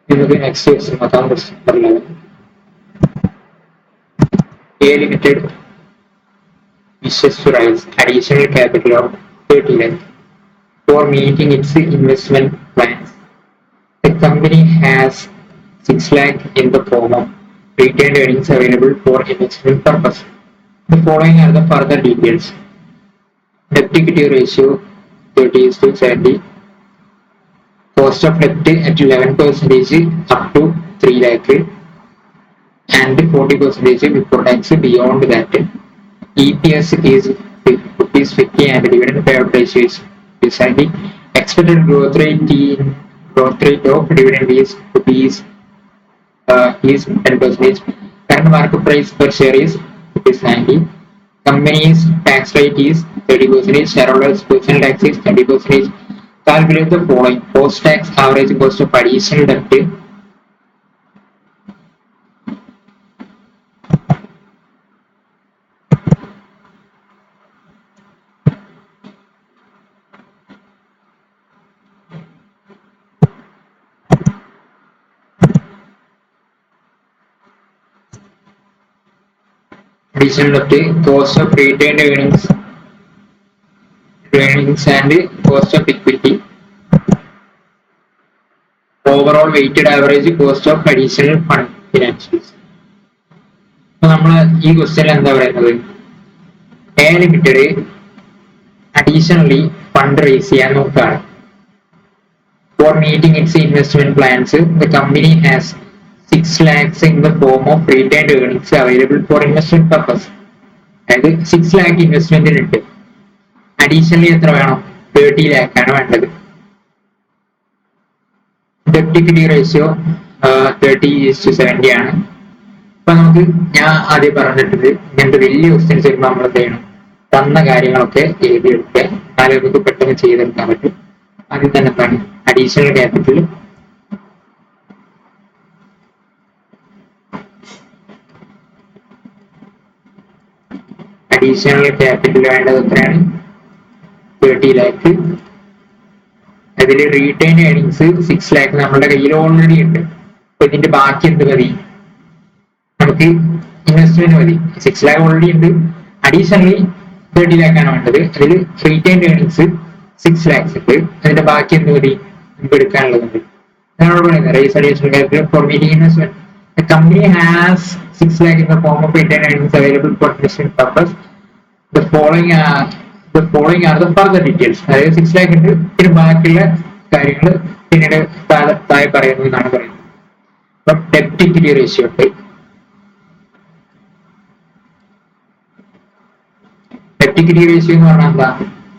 Next question, number 11. A Limited wishes to raise additional capital of 30 lakh for meeting its investment plans. The company has 6 lakh in the form of retained earnings available for investment purpose. The following are the further details. Debt equity ratio 30:70. Cost of debt at 11% up to 3 lakh and 40% before tax beyond that. EPS is rupees 50 and dividend payout ratio is decided. Expected growth rate of dividend is rupees is 10%. Current market price per share is rupees 90. Company's tax rate is 30%. Shareholders' personal tax is 20%. Calculate the following: post-tax average cost of additional debt. Additional debt, cost of retained earnings and cost of equity. Overall weighted average cost of additional fund financials. അപ്പോൾ നമ്മൾ ഈ ക്വസ്റ്റ്യനിൽ എന്താ പറയുന്നത്, a limited additionally fund raise ചെയ്യാൻ നോക്കുകയാണ്. For meeting its investment plans the company has 6 lakhs in the form of retained earnings available for investment purpose. അതായത് 6 lakh ഇൻവെസ്റ്റ്മെന്റിനുണ്ട്. Additionally എത്ര വേണം? 30 lakh ആണ് വേണ്ടത്. ഡെറ്റ് ഇക്വിറ്റി റേഷ്യോ 30:70 ആണ്. അപ്പൊ നമുക്ക് ഞാൻ ആദ്യം പറഞ്ഞിട്ടുണ്ട്, ഇങ്ങനത്തെ വലിയ ക്വസ്റ്റ്യൻസ് വരുമ്പോൾ നമ്മൾ എന്ത് ചെയ്യണം, തന്ന കാര്യങ്ങളൊക്കെ എഴുതിയെടുക്കുക, എന്നാലും നമുക്ക് പെട്ടെന്ന് ചെയ്തെടുക്കാൻ പറ്റും. ആദ്യം തന്നെ എന്താണ് അഡീഷണൽ ക്യാപിറ്റൽ. അഡീഷണൽ ക്യാപിറ്റൽ വേണ്ടത് എത്രയാണ്? 30 lakh. അതിൽ റീറ്റെയിൻ ഏർണിങ്സ് 6 lakh നമ്മുടെ കയ്യിൽ ഓൾറെഡി ഉണ്ട്. അപ്പൊ ഇതിന്റെ ബാക്കി എന്ത് മതി? നമുക്ക് ഇൻവെസ്റ്റ്മെന്റ് മതി. 6 lakh ഓൾറെഡി ഉണ്ട്. അഡീഷണലി 30 lakh ആണ് വേണ്ടത്. അതിൽ റീറ്റെയിൻ ഏർണിങ്സ് 6 lakhs ഉണ്ട്. അതിന്റെ ബാക്കി എന്ത് മതി? നമുക്ക് എടുക്കാനുള്ളതുണ്ട്. അതാണ് പറയുന്നത് raise additional capital for meeting investment. The company has 6 lakh in the form of retained earnings available for investment purpose. The following are the further details. അതായത് 6 lakh ഉണ്ട്, പിന്നെ ബാക്കിയുള്ള കാര്യങ്ങൾ പിന്നീട് താഴെ പറയുന്നു എന്നാണ് പറയുന്നത്. അപ്പം ഡെപ്റ്റ് ഇക്വിറ്റി റേഷ്യോ ഉണ്ട്. ഡെപ്റ്റ് ഇക്വിറ്റി റേഷ്യോ എന്ന് പറഞ്ഞാൽ എന്താ?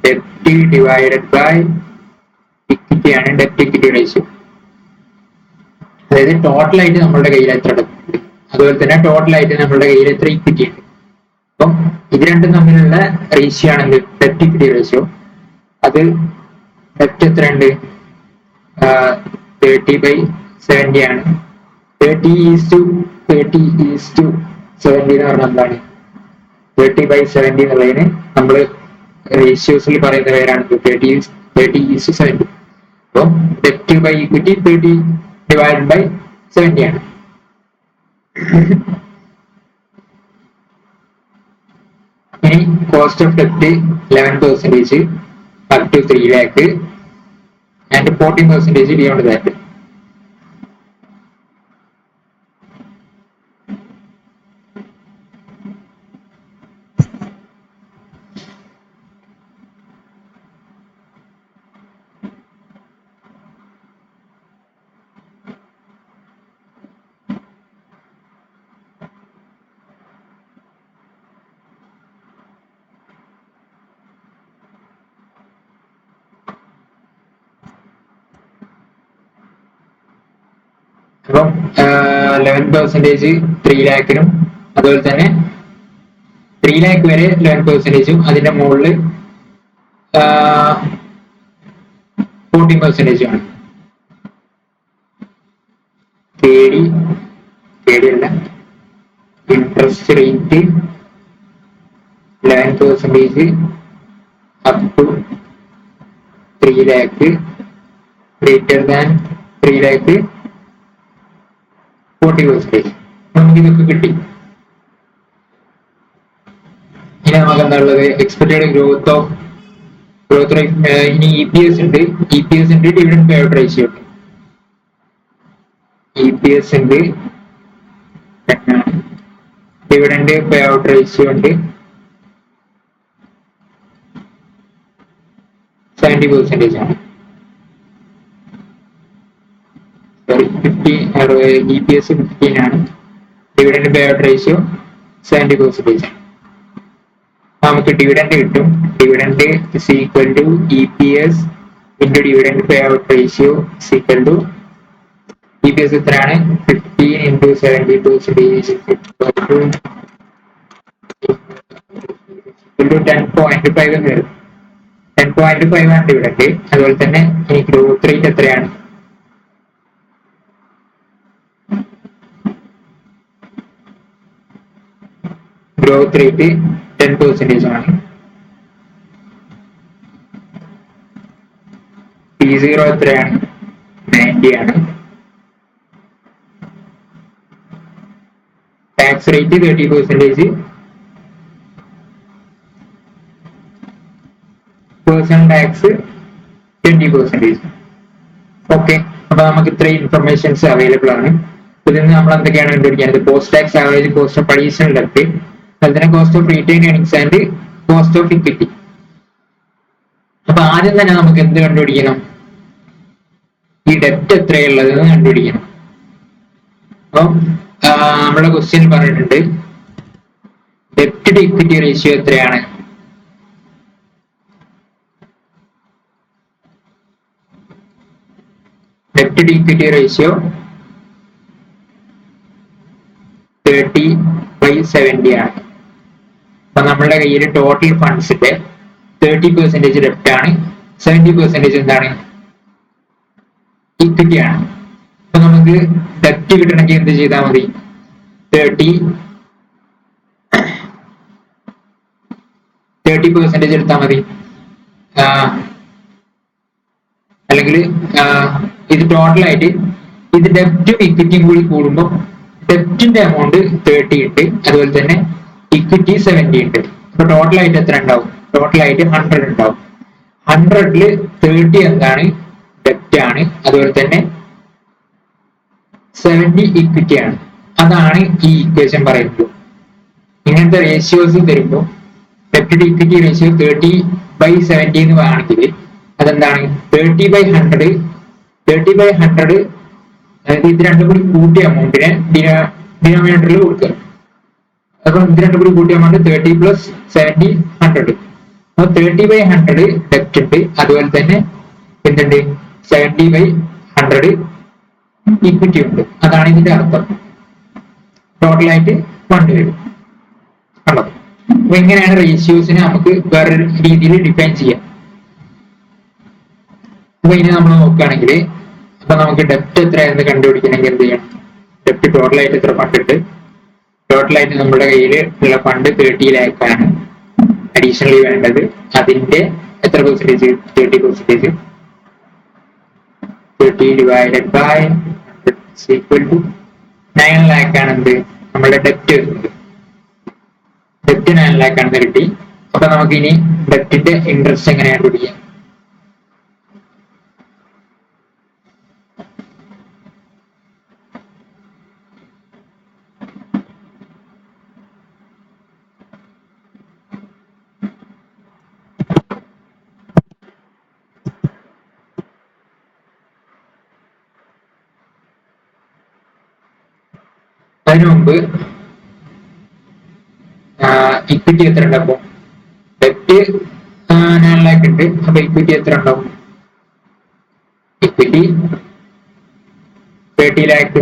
ഡെപ്റ്റ് ഡിവൈഡഡ് ബൈ ഇക്വിറ്റി ആണ് ഡെപ്റ്റ് ഇക്വിറ്റി റേഷ്യോ. അതായത് ടോട്ടലായിട്ട് നമ്മളുടെ കയ്യിൽ എത്ര ഡെപ്റ്റ് ഉണ്ട്, അതുപോലെ തന്നെ ടോട്ടലായിട്ട് നമ്മളുടെ കയ്യിൽ എത്ര ഇക്വിറ്റി ഉണ്ട്. അപ്പം ഇത് രണ്ടും തമ്മിലുള്ള റേഷ്യോ ആണ് ഡെപ്റ്റ് ഇക്വിറ്റി റേഷ്യോ. അത് ഡെപ്റ്റ് എത്ര ഉണ്ട്? 30/70 ആണ്. 30:70 എന്ന് പറഞ്ഞാൽ എന്താണ്? 30/70 എന്നുള്ളതിന് നമ്മൾ റേഷ്യോസിൽ പറയുന്ന പേരാണ് 30:70. അപ്പം ഡെപ്റ്റ് ബൈ ഇക്വിറ്റി 30/70 ആണ്. ഇനി cost of ഡെപ്റ്റ് 11% up to 3 lakh and 14% beyond that. അപ്പം 11% 3 lakhനും അതുപോലെ തന്നെ 3 lakh വരെ 11%, അതിന്റെ മുകളിൽ 14% ആണ്. പേടിയല്ല, interest rate 11% up to 3 lakh, greater than 3 lakh 40%. നമുക്ക് ഇതൊക്കെ കിട്ടി. ഇനി നമുക്ക് എന്താ ഉള്ളത്? Expected growth rate. ഇനി EPS ഉണ്ട്, ഡിവിഡൻഡ് പേ ഔട്ട് റേഷ്യോ ഉണ്ട്. EPS ഉണ്ട്, ഡിവിഡൻഡ് പേ ഔട്ട് റേഷ്യോ ഉണ്ട്, 70% ആണ്. സോറി, EPS 15 ആണ്, ഡിവിഡൻഡ് പേ ഔട്ട് റേഷ്യോ 70%. നമുക്ക് ഡിവിഡൻഡ് കിട്ടും. Dividend is equal to EPS into dividend pay out ratio is equal to EPS എത്രയാണ്? 15 into 70% 10.5 എന്ന് വരും. 10.5 ആണ് ഡിവിഡൻഡ്. അതുപോലെ തന്നെ ഈ ഗ്രോത്ത് റേറ്റ് എത്രയാണ്? ഗ്രോത്ത് റേറ്റ് 10% ആണ്. P0 എത്രയാണ്? 90 ആണ്. Tax rate 30%, personal tax 20%. Okay, അപ്പൊ നമുക്ക് ഇത്രയും ഇൻഫർമേഷൻസ് അവൈലബിൾ ആണ്. ഇതിൽ നിന്ന് നമ്മൾ എന്തൊക്കെയാണ് കണ്ടുപിടിക്കുന്നത്? Post tax average cost of additional ഡെപ്റ്റ്, അതുപോലെ തന്നെ cost of retain earnings and cost of equity. അപ്പൊ ആദ്യം തന്നെ നമുക്ക് എന്ത് കണ്ടുപിടിക്കണം? ഈ ഡെപ്റ്റ് എത്രയുള്ളതെന്ന് കണ്ടുപിടിക്കണം. അപ്പൊ നമ്മുടെ ക്വസ്റ്റ്യൻ പറഞ്ഞിട്ടുണ്ട് ഡെപ്റ്റ് ടു ഇക്വിറ്റി റേഷ്യോ എത്രയാണ്? ഡെപ്റ്റ് ടു ഇക്വിറ്റി റേഷ്യോ 30/70 ആണ്. അപ്പൊ നമ്മുടെ കയ്യിൽ ടോട്ടൽ ഫണ്ട്സിന്റെ 30% ഡെപ്റ്റ് ആണ്, 70% എന്താണ്? ഇക്വിറ്റി ആണ്. അപ്പൊ നമുക്ക് ഡെപ്റ്റ് കിട്ടണമെങ്കിൽ എന്ത് ചെയ്താൽ മതി? 30% എടുത്താൽ മതി. അല്ലെങ്കിൽ ഇത് ടോട്ടലായിട്ട് ഇത് ഡെപ്റ്റും ഇക്വിറ്റിയും കൂടി കൂടുമ്പോൾ ഡെപ്റ്റിന്റെ എമൗണ്ട് 30 ഉണ്ട്, അതുപോലെ തന്നെ ഇക്വിറ്റി 70 ഉണ്ട്. അപ്പൊ ടോട്ടലായിട്ട് എത്ര ഉണ്ടാവും? ടോട്ടലായിട്ട് 100 ഉണ്ടാവും. 100ൽ 30 എന്താണ്? ഡെപ്റ്റ് ആണ്, അതുപോലെ തന്നെ 70 ഇക്വിറ്റി ആണ്. അതാണ് ഈ ഇക്വേഷൻ പറയുന്നത്. ഇങ്ങനത്തെ റേഷ്യോസ് തരുമ്പോൾ ഡെപ്റ്റ് ടു ഇക്വിറ്റി റേഷ്യോ 30/70 എന്ന് പറയുകയാണെങ്കിൽ അതെന്താണ്? 30/100. 30/100 അതായത് ഇത് രണ്ടും കൂടി കൂട്ടിയ എമൗണ്ടിനെ ഡിനോമിനേറ്ററിൽ കൊടുക്കുക. അപ്പൊ ഇത് രണ്ടും കൂടി കൂട്ടിയ എമൗണ്ട് 30 + 70 100. അപ്പൊ 30/100 ഡെപ്റ്റ് ഉണ്ട്, അതുപോലെ തന്നെ എന്തുണ്ട്? 70/100 ഇക്വിറ്റി ഉണ്ട്. അതാണ് ഇതിന്റെ അർത്ഥം. ടോട്ടലായിട്ട് 1 വരും. കണ്ടോ? അപ്പൊ എങ്ങനെയാണ് റേഷ്യോസിനെ നമുക്ക് വേറൊരു രീതിയിൽ ഡിഫൈൻ ചെയ്യാം. അപ്പൊ ഇനി നമ്മൾ നോക്കുകയാണെങ്കിൽ അപ്പൊ നമുക്ക് ഡെപ്റ്റ് എത്രയാണെന്ന് കണ്ടുപിടിക്കണമെങ്കിൽ എന്ത് ചെയ്യണം? ഡെപ്റ്റ് ടോട്ടലായിട്ട് എത്ര ഫണ്ട് ഉണ്ട്? ടോട്ടലായിട്ട് നമ്മുടെ കയ്യിൽ ഉള്ള ഫണ്ട് 30 lakh ആണ്. അഡീഷണലി വേണ്ടത് അതിന്റെ എത്ര percentage? 30%. 30 divided by 100 equal to 9 lakh ആണ് എന്ത്? നമ്മുടെ ഡെപ്റ്റ് വരുന്നത്. ഡെപ്റ്റ് 9 lakh ആണെന്ന് കിട്ടി. അപ്പൊ നമുക്ക് ഇനി ഡെപ്റ്റിന്റെ ഇൻട്രസ്റ്റ് എങ്ങനെയാണ് പിടിക്കുക? അതിനു മുമ്പ് ഇക്വിറ്റി എത്ര ഉണ്ട്? അപ്പൊ ഡെപ്റ്റ് 9 lakh ഉണ്ട്. അപ്പൊ ഇക്വിറ്റി എത്ര ഉണ്ടാവും? ഇക്വിറ്റി 30 lakh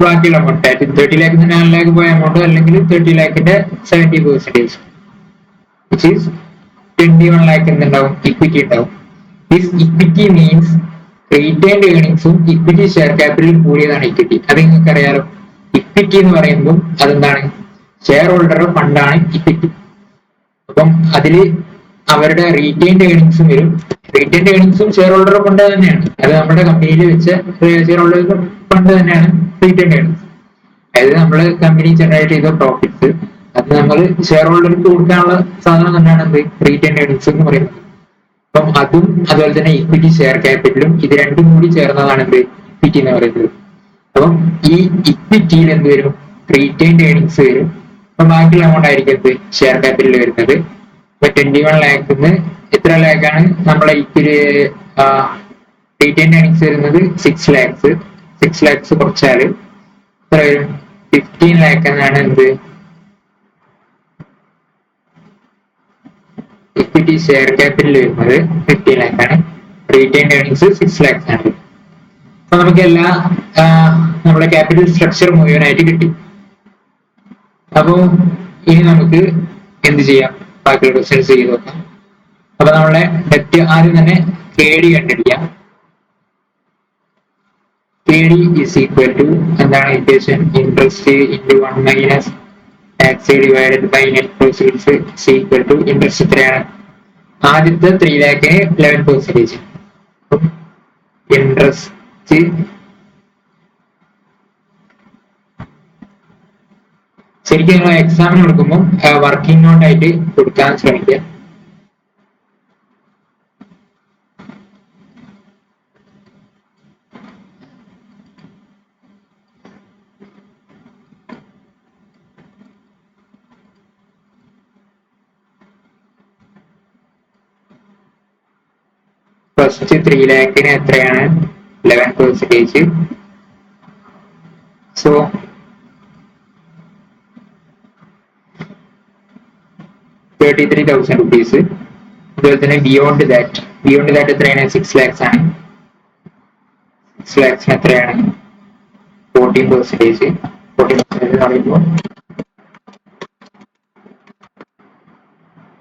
ബാക്കിയുള്ള എമൗണ്ട് 30 lakh 9 lakh പോയ എമൗണ്ട്, അല്ലെങ്കിൽ 30 lakhന്റെ 70%, which is 21 lakh എന്തുണ്ടാവും? ഇക്വിറ്റി ഉണ്ടാവും. ദിസ് ഇക്വിറ്റി മീൻസ് റീറ്റെയിൻഡ് ഏർണിംഗ്സും ഇക്വിറ്റി ഷെയർ ക്യാപിറ്റലും കൂടിയതാണ് ഇക്വിറ്റി. അത് നിങ്ങൾക്ക് അറിയാലോ. ഇക്വിറ്റി എന്ന് പറയുമ്പോൾ അതെന്താണ്? ഷെയർ ഹോൾഡറുടെ ഫണ്ടാണ് ഇക്വിറ്റി. അപ്പം അതില് അവരുടെ റീറ്റെയിൻഡ് ഏർണിംഗ്സും വരും, റീറ്റെയിൻഡ് ഏർണിങ്സും ഷെയർ ഹോൾഡർ ഫണ്ട് തന്നെയാണ്. അത് നമ്മുടെ കമ്പനിയിൽ വെച്ച ഷെയർ ഹോൾഡർ ഫണ്ട് തന്നെയാണ് റീറ്റെയിൻഡ് ഏർണിങ്സ്. അതായത് നമ്മൾ കമ്പനി ജനറേറ്റ് ചെയ്ത പ്രോഫിറ്റ്സ് അത് നമ്മൾ ഷെയർ ഹോൾഡർക്ക് കൊടുക്കാനുള്ള സാധനം തന്നെയാണ് എന്ത് റീറ്റെയിൻഡ് ഏർണിങ്സ് എന്ന് പറയുന്നത്. അപ്പം അതും അതുപോലെ തന്നെ ഇക്വിറ്റി ഷെയർ ക്യാപിറ്റലും ഇത് രണ്ടും കൂടി ചേർന്നതാണ് എന്ത് ഇക്വിറ്റി എന്ന് പറയുന്നത്. അപ്പം ഈ ഇക്വിറ്റിയിൽ എന്ത് വരും റീറ്റെയിൻഡ് ഏർണിങ്സ് വരും. അപ്പൊ ബാക്കിയുള്ള എമൗണ്ട് ആയിരിക്കും എന്ത് ഷെയർ ക്യാപിറ്റലിൽ വരുന്നത്. ഇപ്പൊ 21 ലാഖിന്ന് എത്ര ലാഖാണ് നമ്മളെ ഇക്വിറ്റി റീറ്റെയിൻഡ് ഏർണിങ്സ് വരുന്നത് 6 ലാക്സ്. 6 ലാക്സ് കുറച്ചാൽ എത്ര വരും 15 ലാഖ് എന്നാണ് എന്ത് ഇക്വിറ്റി ഷെയർ ക്യാപിറ്റൽ വരുന്നത് 15 ലാഖ് ആണ്. റീറ്റെയിൻഡ് ഏർണിങ്സ് 6 ലാക്സ് ആണ്. അപ്പൊ നമുക്ക് എല്ലാ നമ്മുടെ ക്യാപിറ്റൽ സ്ട്രക്ചർ മുഴുവനായിട്ട് കിട്ടി. അപ്പോ ഇനി നമുക്ക് എന്ത് ചെയ്യാം ബാക്കിയുള്ള ക്വസ്റ്റ്യൻസ് ചെയ്ത് നോക്കാം. അപ്പൊ നമ്മളെ ഡെപ്റ്റ് ആദ്യം തന്നെ KD കണ്ടുപിടിക്കാം. KD is equal to എന്താണ് equation interest into 1 minus tax divided by net proceeds is equal to interest എത്രയാണ് ആദ്യത്തെ 3 ലാഖിന് 11%. ഇൻട്രസ്റ്റ് ശരിക്കും നിങ്ങൾ എക്സാമിന് കൊടുക്കുമ്പോൾ വർക്കിംഗ് നോട്ട് ആയിട്ട് കൊടുക്കാൻ ശ്രമിക്കുക. ഫസ്റ്റ് 3 ലാഖിന് എത്രയാണ് 11%. So 33,000 rupees. അതുപോലെ തന്നെ ബിയോണ്ട് ദാറ്റ് എത്രയാണ് 6 ലാക്സ് ആണ്. 6 ലാക്സിന് എത്രയാണ് 14%. 14% എന്ന് പറയുമ്പോൾ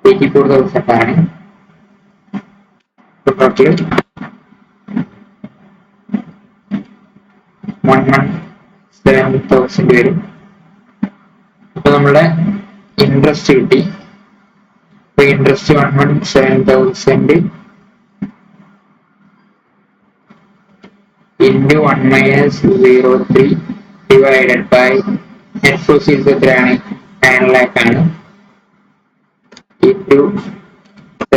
84,000 ആണ്. ടോട്ടൽ 117,000 വരും. അപ്പൊ നമ്മുടെ ഇൻട്രസ്റ്റ് കിട്ടി. Interest 117,000 into 1 minus 0.3 divided by net proceeds എത്രയാണ് 9 lakh ആണ് into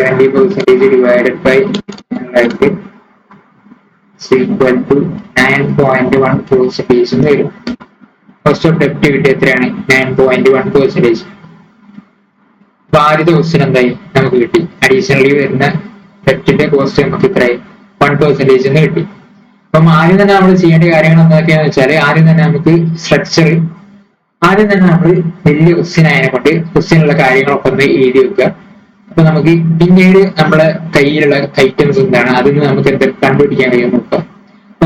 70% divided by 9 lakh is equal to 9.1% എന്ന് വരും. കോസ്റ്റ് ഓഫ് ഡെപ്റ്റ് കിട്ടി എത്രയാണ് 9.1%. അപ്പൊ ആദ്യത്തെ ക്വസ്റ്റ്യൻ എന്തായി നമുക്ക് കിട്ടി അഡീഷണലി വരുന്ന ഡെപ്റ്റിന്റെ കോസ്റ്റ് നമുക്ക് ഇത്രയായി 1% എന്ന് കിട്ടി. അപ്പം ആദ്യം തന്നെ നമ്മൾ ചെയ്യേണ്ട കാര്യങ്ങൾ എന്തൊക്കെയാന്ന് വെച്ചാൽ ആദ്യം തന്നെ നമുക്ക് സ്ട്രക്ചർ ആദ്യം തന്നെ നമ്മൾ വലിയ ക്വസ്റ്റ്യൻ ആയതിനെ കൊണ്ട് ക്വസ്റ്റ്യനുള്ള കാര്യങ്ങളൊക്കെ ഒന്ന് എഴുതി വെക്കുക. അപ്പൊ നമുക്ക് പിന്നീട് നമ്മളെ കയ്യിലുള്ള ഐറ്റംസ് എന്താണ് അതിന് നമുക്ക് എന്തൊക്കെ കണ്ടുപിടിക്കാൻ കഴിയും നോക്കാം.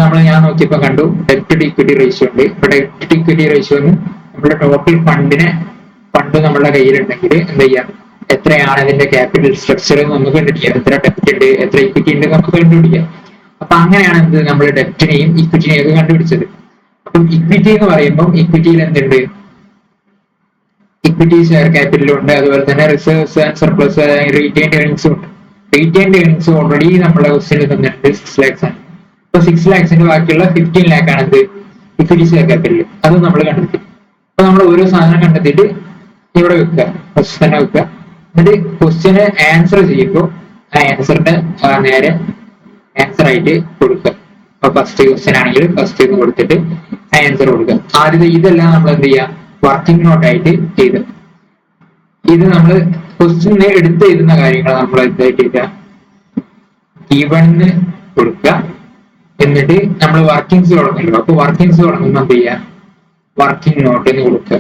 അപ്പൊ ഞാൻ നോക്കിയപ്പോ കണ്ടു ഡെപ്റ്റ് ടു ഇക്വിറ്റി റേഷ്യോ ഉണ്ട്. ഇപ്പൊ ഡെപ്റ്റ് ടു ഇക്വിറ്റി റേഷ്യോ നമ്മുടെ ടോട്ടൽ ഫണ്ട് നമ്മുടെ കയ്യിലുണ്ടെങ്കിൽ എന്ത് ചെയ്യാം എത്രയാണ് ഇതിന്റെ ക്യാപിറ്റൽ സ്ട്രക്ചർ നമുക്ക് കണ്ടുപിടിക്കാം. എത്ര ഡെപ്റ്റ് ഉണ്ട് എത്ര ഇക്വിറ്റി ഉണ്ട് നമുക്ക് കണ്ടുപിടിക്കാം. അപ്പൊ അങ്ങനെയാണ് എന്ത് നമ്മൾ ഡെപ്റ്റിനെയും ഇക്വിറ്റിനെയും ഒക്കെ കണ്ടുപിടിച്ചത്. അപ്പം ഇക്വിറ്റി എന്ന് പറയുമ്പോൾ ഇക്വിറ്റിയിൽ എന്തുണ്ട് ഇക്വിറ്റി ഷെയർ ക്യാപിറ്റലും ഉണ്ട്. അതുപോലെ തന്നെ റിസർവ്സ് ആൻഡ് സർപ്ലസ് റീറ്റെയിൻഡ് ഏർണിങ്സും ഉണ്ട്. റീറ്റെയിൻഡ് ഏർണിങ്സ് ഓൾറെഡി നമ്മളെ ക്വസ്റ്റ്യനിൽ തന്നിട്ടുണ്ട് 6 ലാക്സ് ആണ്. അപ്പൊ 6 ലാക്സിന്റെ ബാക്കിയുള്ള 15 ലാക്ക് ആണ് എന്ത് ഇക്വിറ്റി ഷെയർ ക്യാപിറ്റൽ. അത് നമ്മൾ കണ്ടെത്തി. അപ്പൊ നമ്മൾ ഓരോ സാധനം കണ്ടെത്തിയിട്ട് ഇവിടെ വെക്കുക ഫസ്റ്റ് തന്നെ വെക്കുക. എന്നിട്ട് ക്വസ്റ്റ്യന് ആൻസർ ചെയ്യുമ്പോൾ ആ ആൻസറിന്റെ നേരെ ആൻസർ ആയിട്ട് കൊടുക്കുക. അപ്പൊ ഫസ്റ്റ് ക്വസ്റ്റ്യൻ ആണെങ്കിൽ ഫസ്റ്റ് കൊടുത്തിട്ട് ആൻസർ കൊടുക്കുക. ആദ്യത്തെ ഇതെല്ലാം നമ്മൾ എന്ത് ചെയ്യാം വർക്കിംഗ് നോട്ട് ആയിട്ട് ചെയ്ത് ഇത് നമ്മൾ ക്വസ്റ്റ്യനെ എടുത്ത് എഴുതുന്ന കാര്യങ്ങൾ നമ്മൾ എന്തായിട്ട് ഗിവൺ കൊടുക്കുക. എന്നിട്ട് നമ്മൾ വർക്കിംഗ്സ് തുടങ്ങല്ലോ. അപ്പൊ വർക്കിംഗ്സ് തുടങ്ങുമ്പോൾ എന്ത് ചെയ്യാം വർക്കിംഗ് നോട്ട് എന്ന് കൊടുക്കുക.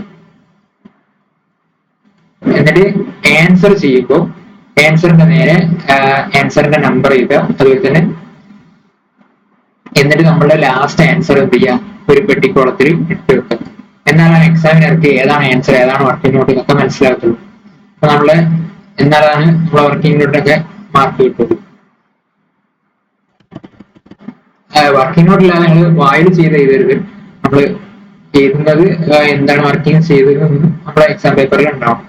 എന്നിട്ട് ആൻസർ ചെയ്യുമ്പോൾ ആൻസറിന്റെ നേരെ ആൻസറിന്റെ നമ്പർ ചെയ്യുക. അതുപോലെ തന്നെ എന്നിട്ട് നമ്മളുടെ ലാസ്റ്റ് ആൻസർ എന്ത് ചെയ്യാം ഒരു പെട്ടിക്കോളത്തിൽ ഇട്ട് വെക്കുക. എന്നാലാണ് എക്സാമിനർക്ക് ഏതാണ് ആൻസർ ഏതാണ് വർക്കിംഗ് നോട്ട് എന്നൊക്കെ മനസ്സിലാക്കുള്ളൂ. അപ്പൊ എന്നാലാണ് നമ്മളെ വർക്കിംഗ് നോട്ടൊക്കെ മാർക്ക് കിട്ടുള്ളൂ. വർക്കിംഗ് നോട്ടില്ലാതെ നിങ്ങൾ വായിൽ ചെയ്ത് എഴുതരുത്. നമ്മൾ എഴുതുന്നത് എന്താണ് വർക്കിംഗ് ചെയ്തതെന്ന് നമ്മുടെ എക്സാം പേപ്പറിൽ ഉണ്ടാവും.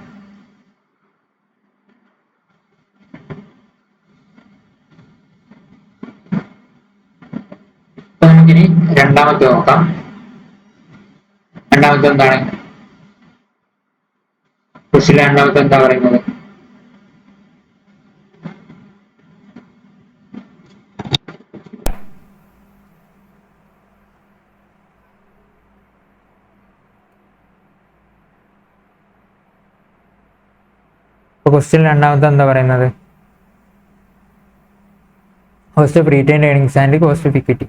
നമുക്കിനി രണ്ടാമത്തെ നോക്കാം. രണ്ടാമത്തെ എന്താണ്? ക്വസ്റ്റ്യൻ രണ്ടാമത്തെ എന്താ പറയുന്നത്? ക്വസ്റ്റ്യൻ രണ്ടാമത്തെ എന്താ പറയുന്നത്? Cost of retained earnings and cost of equity.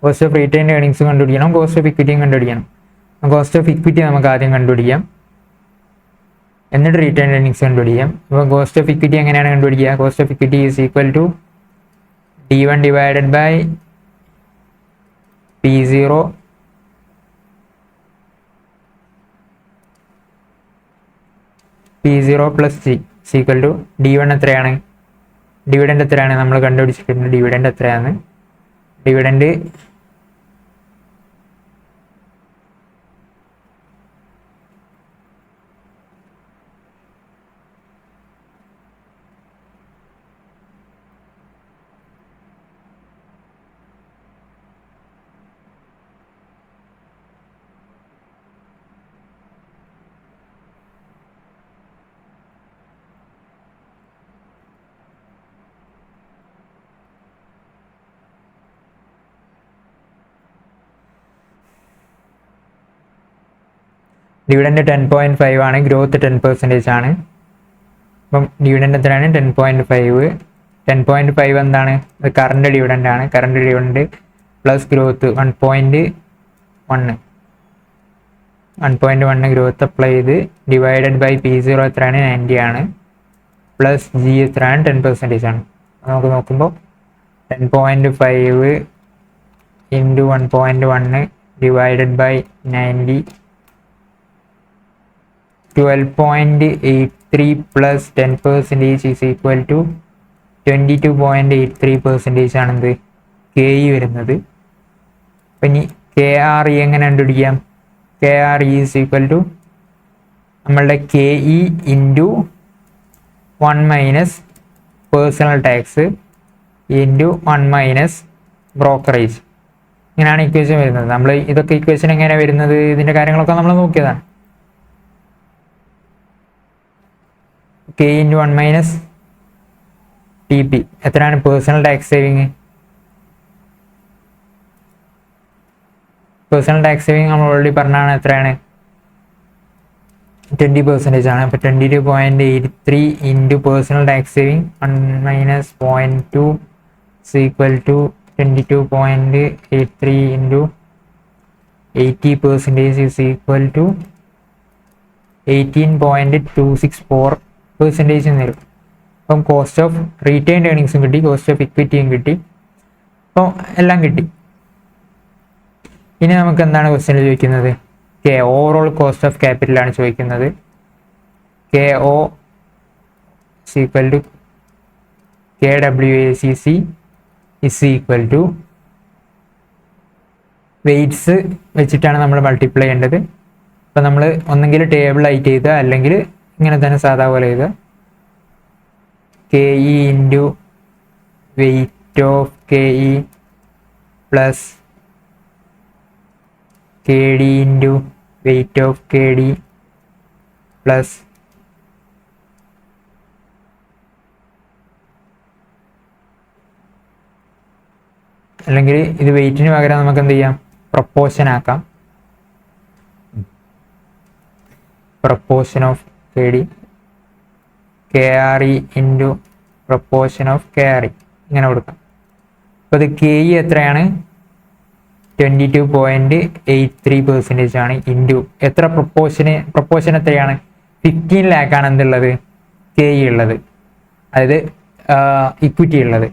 Cost of retained earnings കണ്ടുപിടിക്കണം, കോസ്റ്റ് ഓഫ് ഇക്വിറ്റിയും കണ്ടുപിടിക്കണം. കോസ്റ്റ് ഓഫ് ഇക്വിറ്റി നമുക്ക് ആദ്യം കണ്ടുപിടിക്കാം, എന്നിട്ട് റീറ്റെയിൻഡ് ഏർണിംഗ്സ് കണ്ടുപിടിക്കാം. അപ്പോൾ കോസ്റ്റ് ഓഫ് ഇക്വിറ്റി എങ്ങനെയാണ് കണ്ടുപിടിക്കുക? Cost of equity is equal to D1 divided by P0 plus G equal to D1 എത്രയാണ്? ഡിവിഡൻഡ് എത്രയാണ്? നമ്മൾ കണ്ടുപിടിച്ചിട്ടുണ്ട് ഡിവിഡൻഡ് എത്രയാണ്. ഡിവിഡൻഡ് ഡിവിഡൻഡ് 10.5 ആണ്, ഗ്രോത്ത് 10% ആണ്. അപ്പം ഡിവിഡൻഡ് എത്രയാണ്? 10.5. 10.5 എന്താണ്? അത് കറണ്ട് ഡിവിഡൻഡ് ആണ്. Current dividend plus growth 1.1 growth apply ചെയ്ത് ഡിവൈഡഡ് ബൈ P0 എത്രയാണ്? 90 ആണ്. പ്ലസ് G എത്രയാണ്? 10% ആണ്. നമുക്ക് നോക്കുമ്പോൾ 10.5 into 1.1 divided by 90 12.83 plus 10% is equal to 22.83% ആണെന്ത് KE വരുന്നത്. അപ്പം ഇനി KRE എങ്ങനെ കണ്ടുപിടിക്കാം? KRE is equal to നമ്മളുടെ KE into 1 minus personal tax into 1 minus brokerage. ഇങ്ങനെയാണ് ഇക്വേഷൻ വരുന്നത്. നമ്മൾ ഇതൊക്കെ ഇക്വേഷൻ എങ്ങനെയാണ് വരുന്നത്? ഇതിൻ്റെ കാര്യങ്ങളൊക്കെ നമ്മൾ നോക്കിയതാണ്. K ഇൻറ്റു 1 മൈനസ് TP എത്രയാണ്? Personal tax saving. Personal tax saving നമ്മൾ ഓൾറെഡി പറഞ്ഞാണ് എത്രയാണ്? 20% ആണ്. അപ്പോൾ 22.83 into personal tax saving 1 minus 0.2 equal to 22.83 into 80% is equal to 18.264% വരും. അപ്പം കോസ്റ്റ് ഓഫ് റീറ്റെയിൻഡ് ഏർണിങ്സും കിട്ടി, കോസ്റ്റ് ഓഫ് ഇക്വിറ്റിയും കിട്ടി, അപ്പോൾ എല്ലാം കിട്ടി. ഇനി നമുക്ക് എന്താണ് ക്വസ്റ്റ്യൻ ചോദിക്കുന്നത്? ഓവറോൾ കോസ്റ്റ് ഓഫ് ക്യാപിറ്റലാണ് ചോദിക്കുന്നത്. KO equal to KWACC is equal to weights വെച്ചിട്ടാണ് നമ്മൾ മൾട്ടിപ്ലൈ ചെയ്യേണ്ടത്. അപ്പോൾ നമ്മൾ ഒന്നെങ്കിൽ ടേബിൾ ആയിട്ട് ചെയ്തുക, അല്ലെങ്കിൽ ഇങ്ങനെ തന്നെ സാധാ പോലെ ചെയ്തുക. KE into weight of KE plus KD into weight of KD plus അല്ലെങ്കിൽ ഇത് വെയ്റ്റിന് പകരം നമുക്ക് എന്ത് ചെയ്യാം? പ്രൊപ്പോർഷൻ ആക്കാം. Proportion of KD KRE into proportion of KRE ഇങ്ങനെ കൊടുക്കാം. അപ്പോൾ ഇത് KE എത്രയാണ്? 22.83% ആണ്. ഇൻറ്റു എത്ര? പ്രൊപ്പോർഷൻ എത്രയാണ്? 15 lakh ആണ് എന്തുള്ളത്? KE ഉള്ളത്, അതായത് ഇക്വിറ്റി ഉള്ളത്.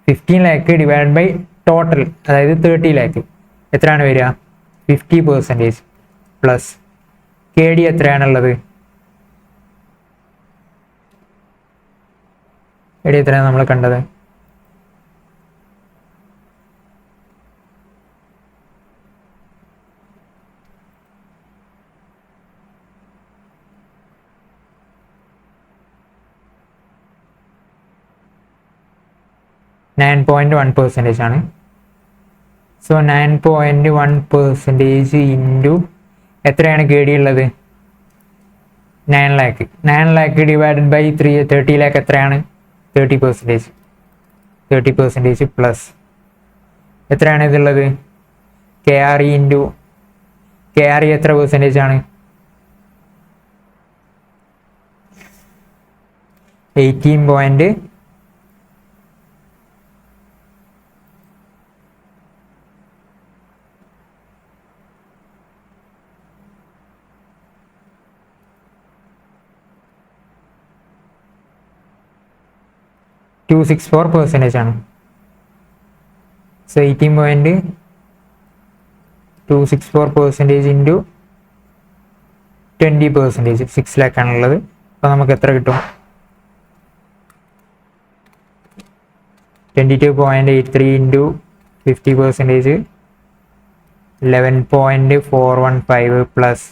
15 lakh ഡിവൈഡ് ബൈ ടോട്ടൽ, അതായത് 30 lakh എത്രയാണ് വരിക? 50% പ്ലസ് KD എത്രയാണുള്ളത്? KD എത്രയാണ് നമ്മൾ കണ്ടത്? %9.1 ആണ്. സോ 9.1% ഇൻറ്റു എത്രയാണ് KD ഉള്ളത്? 9 lakh. 9 lakh divided by 30 lakh എത്രയാണ്? 30%. 30% പ്ലസ് എത്രയാണ് ഇതുള്ളത്? KRE ഇൻറ്റു KRE എത്ര പെർസെൻറ്റേജ് ആണ്? 18. 264% ആണ്. സോ 18.264% ഇൻറ്റു 20%, 6 lakh ആണുള്ളത്. അപ്പോൾ നമുക്ക് എത്ര കിട്ടും? 22.83 into 50%, 11.415 plus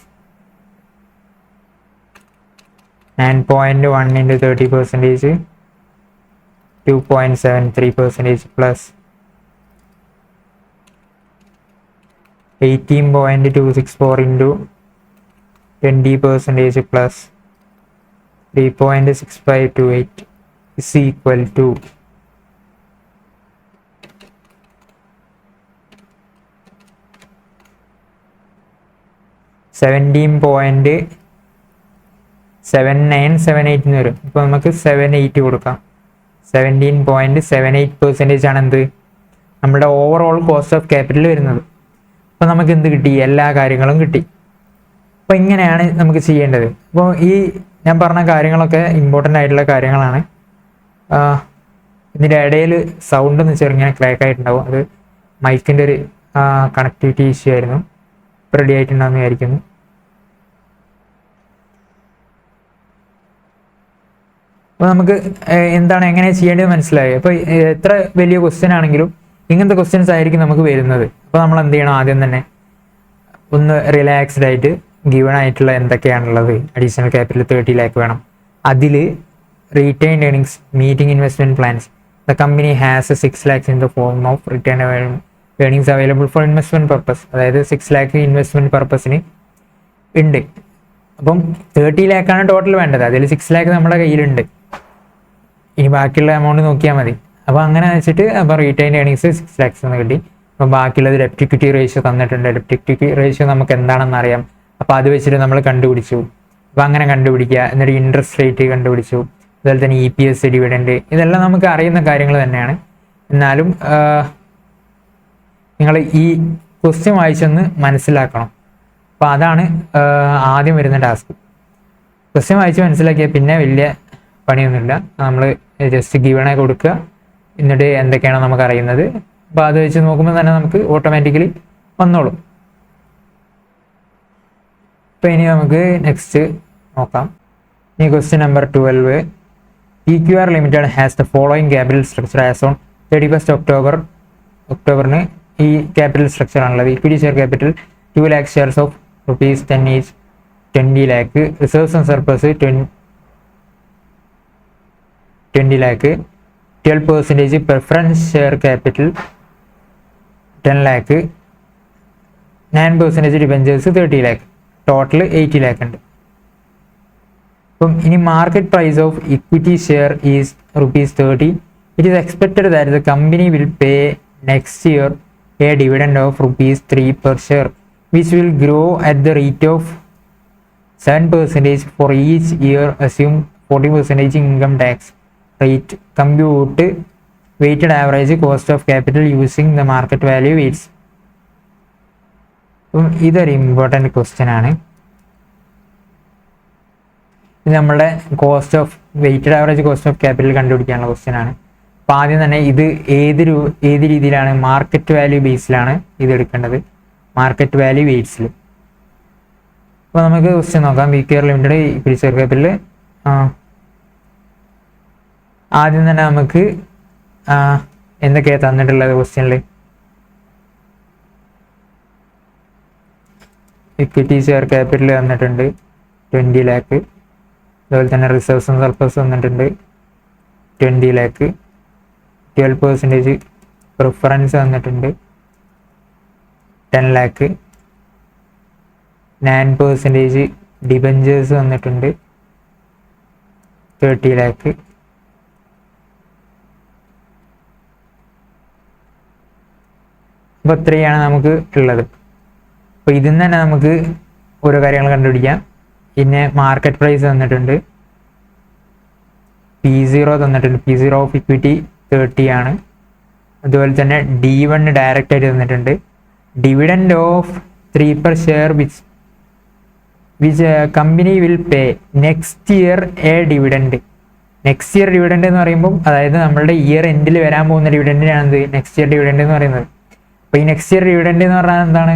9.1 into 30%, 2.73% plus 18.264 into 20% plus 3.6528 is equal to 17.7978 എന്ന് വരും. ഇപ്പോൾ നമുക്ക് 78 കൊടുക്കാം. 17.78% ആണ് എന്ത് നമ്മുടെ ഓവറോൾ കോസ്റ്റ് ഓഫ് ക്യാപിറ്റൽ വരുന്നത്. അപ്പോൾ നമുക്ക് എന്ത് കിട്ടി? എല്ലാ കാര്യങ്ങളും കിട്ടി. അപ്പോൾ ഇങ്ങനെയാണ് നമുക്ക് ചെയ്യേണ്ടത്. അപ്പോൾ ഈ ഞാൻ പറഞ്ഞ കാര്യങ്ങളൊക്കെ ഇമ്പോർട്ടൻ്റ് ആയിട്ടുള്ള കാര്യങ്ങളാണ്. ഇതിൻ്റെ ഇടയിൽ സൗണ്ട് എന്ന് ചെറുങ്ങനെ ക്രാക്ക് ആയിട്ടുണ്ടാവും. അത് മൈക്കിൻ്റെ ഒരു കണക്ടിവിറ്റി ഇഷ്യൂ ആയിരുന്നു. ഇപ്പോൾ റെഡി ആയിട്ടുണ്ടാകുമെന്ന് വിചാരിക്കുന്നു. അപ്പോൾ നമുക്ക് എന്താണ് എങ്ങനെ ചെയ്യേണ്ടത് മനസ്സിലായി. അപ്പോൾ എത്ര വലിയ ക്വസ്റ്റ്യൻ ആണെങ്കിലും ഇങ്ങനത്തെ ക്വസ്റ്റ്യൻസ് ആയിരിക്കും നമുക്ക് വരുന്നത്. അപ്പോൾ നമ്മൾ എന്ത് ചെയ്യണം? ആദ്യം തന്നെ ഒന്ന് റിലാക്സ്ഡ് ആയിട്ട് ഗിവൺ ആയിട്ടുള്ള എന്തൊക്കെയാണുള്ളത്. അഡീഷണൽ ക്യാപിറ്റൽ 30 lakh വേണം. അതിൽ retained earnings, meeting investment plans, the company has 6 lakhs in the form of return earnings available for investment purpose. അതായത് 6 lakh ഇൻവെസ്റ്റ്മെന്റ് പർപ്പസിന് ഉണ്ട്. അപ്പം 30 lakh ആണ് ടോട്ടൽ വേണ്ടത്. അതിൽ 6 lakh നമ്മുടെ കയ്യിലുണ്ട്. ഇനി ബാക്കിയുള്ള എമൗണ്ട് നോക്കിയാൽ മതി. അപ്പോൾ അങ്ങനെ വെച്ചിട്ട് അപ്പോൾ റീറ്റെയിൻ ഏർണിങ്സ് 6 lakhs എന്ന് കിട്ടി. അപ്പോൾ ബാക്കിയുള്ളത് ഡെപ്റ്റ് ഇക്വിറ്റി റേഷ്യോ തന്നിട്ടുണ്ട്. ഡെപ്റ്റ് ഇക്വിറ്റി റേഷ്യോ നമുക്ക് എന്താണെന്ന് അറിയാം. അപ്പോൾ അത് വെച്ചിട്ട് നമ്മൾ കണ്ടുപിടിച്ചു. അപ്പോൾ അങ്ങനെ കണ്ടുപിടിക്കുക. എന്നിട്ട് ഇൻട്രസ്റ്റ് റേറ്റ് കണ്ടുപിടിച്ചു. അതുപോലെ തന്നെ EPS, ഡിവിഡൻഡ്, ഇതെല്ലാം നമുക്ക് അറിയുന്ന കാര്യങ്ങൾ തന്നെയാണ്. എന്നാലും നിങ്ങൾ ഈ ക്വസ്റ്റ്യൻ വായിച്ചൊന്ന് മനസ്സിലാക്കണം. അപ്പോൾ അതാണ് ആദ്യം വരുന്ന ടാസ്ക്. ക്വസ്റ്റ്യൻ വായിച്ച് മനസ്സിലാക്കിയാൽ പിന്നെ വലിയ പണിയൊന്നുമില്ല. നമ്മൾ ജസ്റ്റ് ഗിവണെ കൊടുക്കുക, എന്നിട്ട് എന്തൊക്കെയാണോ നമുക്ക് അറിയുന്നത് അപ്പോൾ അത് വെച്ച് നോക്കുമ്പോൾ തന്നെ നമുക്ക് ഓട്ടോമാറ്റിക്കലി വന്നോളും. ഇപ്പോൾ ഇനി നമുക്ക് നെക്സ്റ്റ് നോക്കാം. ഇനി question number 12. PQR Limited has the following capital structure as on 31st ഒക്ടോബറിന് ഈ ക്യാപിറ്റൽ സ്ട്രക്ചർ ആണുള്ളത്. Equity share capital 2 lakh shares of ₹10 each, 20 lakh. Reserves and surplus 20 lakh. 12% preference share capital 10 lakh. 9% debentures 30 lakh. Total 80 lakh ഉണ്ട്. അപ്പം ഇനി market price of equity share is ₹30. It is expected that the company will pay next year A dividend of ₹3 per share, which will grow at the rate of 7% for each year. Assume 40% income tax rate. Compute weighted average cost of capital using the market value weights. ഇതൊരു important question ആണ്. ഇത് നമ്മുടെ cost of weighted average cost of capital കണ്ടുപിടിക്കാനുള്ള question ആണ്. അപ്പോൾ ആദ്യം തന്നെ ഇത് ഏത് രീതിയിലാണ്? മാർക്കറ്റ് വാല്യൂ ബേസിലാണ് ഇത് എടുക്കേണ്ടത്. മാർക്കറ്റ് വാല്യൂ വെയ്റ്റ്സിൽ. അപ്പോൾ നമുക്ക് ക്വസ്റ്റ്യൻ നോക്കാം. PQR Limited equity share capital. ആദ്യം തന്നെ നമുക്ക് എന്തൊക്കെയാണ് തന്നിട്ടുള്ളത് ക്വസ്റ്റ്യനിൽ? ഇക്വിറ്റി ഷെയർ ക്യാപിറ്റൽ തന്നിട്ടുണ്ട് 20 lakh. അതുപോലെ തന്നെ റിസർവ്സ് ആൻഡ് സർപ്ലസ് തന്നിട്ടുണ്ട് 20 lakh. 12% പ്രിഫറൻസ് തന്നിട്ടുണ്ട് 10 lakh 9% ഡിബഞ്ചേഴ്സ് വന്നിട്ടുണ്ട് 30 lakh. അപ്പോൾ ഇത്രയാണ് നമുക്ക് ഉള്ളത്. അപ്പോൾ ഇതിൽ നിന്ന് തന്നെ നമുക്ക് ഓരോ കാര്യങ്ങൾ കണ്ടുപിടിക്കാം. പിന്നെ മാർക്കറ്റ് പ്രൈസ് തന്നിട്ടുണ്ട്, P0 തന്നിട്ടുണ്ട്, P0 ഓഫ് ഇക്വിറ്റി 30 ആണ്. അതുപോലെ തന്നെ D1 ഡയറക്റ്റ് ആയിട്ട് തന്നിട്ടുണ്ട്. Dividend of 3 per share which company will pay next year A dividend. Next year dividend എന്ന് പറയുമ്പോൾ അതായത് നമ്മളുടെ ഇയർ എൻഡിൽ വരാൻ പോകുന്ന ഡിവിഡൻഡിനാണ് നെക്സ്റ്റ് ഇയർ ഡിവിഡൻഡ് എന്ന് പറയുന്നത്. അപ്പോൾ ഈ നെക്സ്റ്റ് ഇയർ ഡിവിഡൻഡ് എന്ന് പറഞ്ഞാൽ എന്താണ്,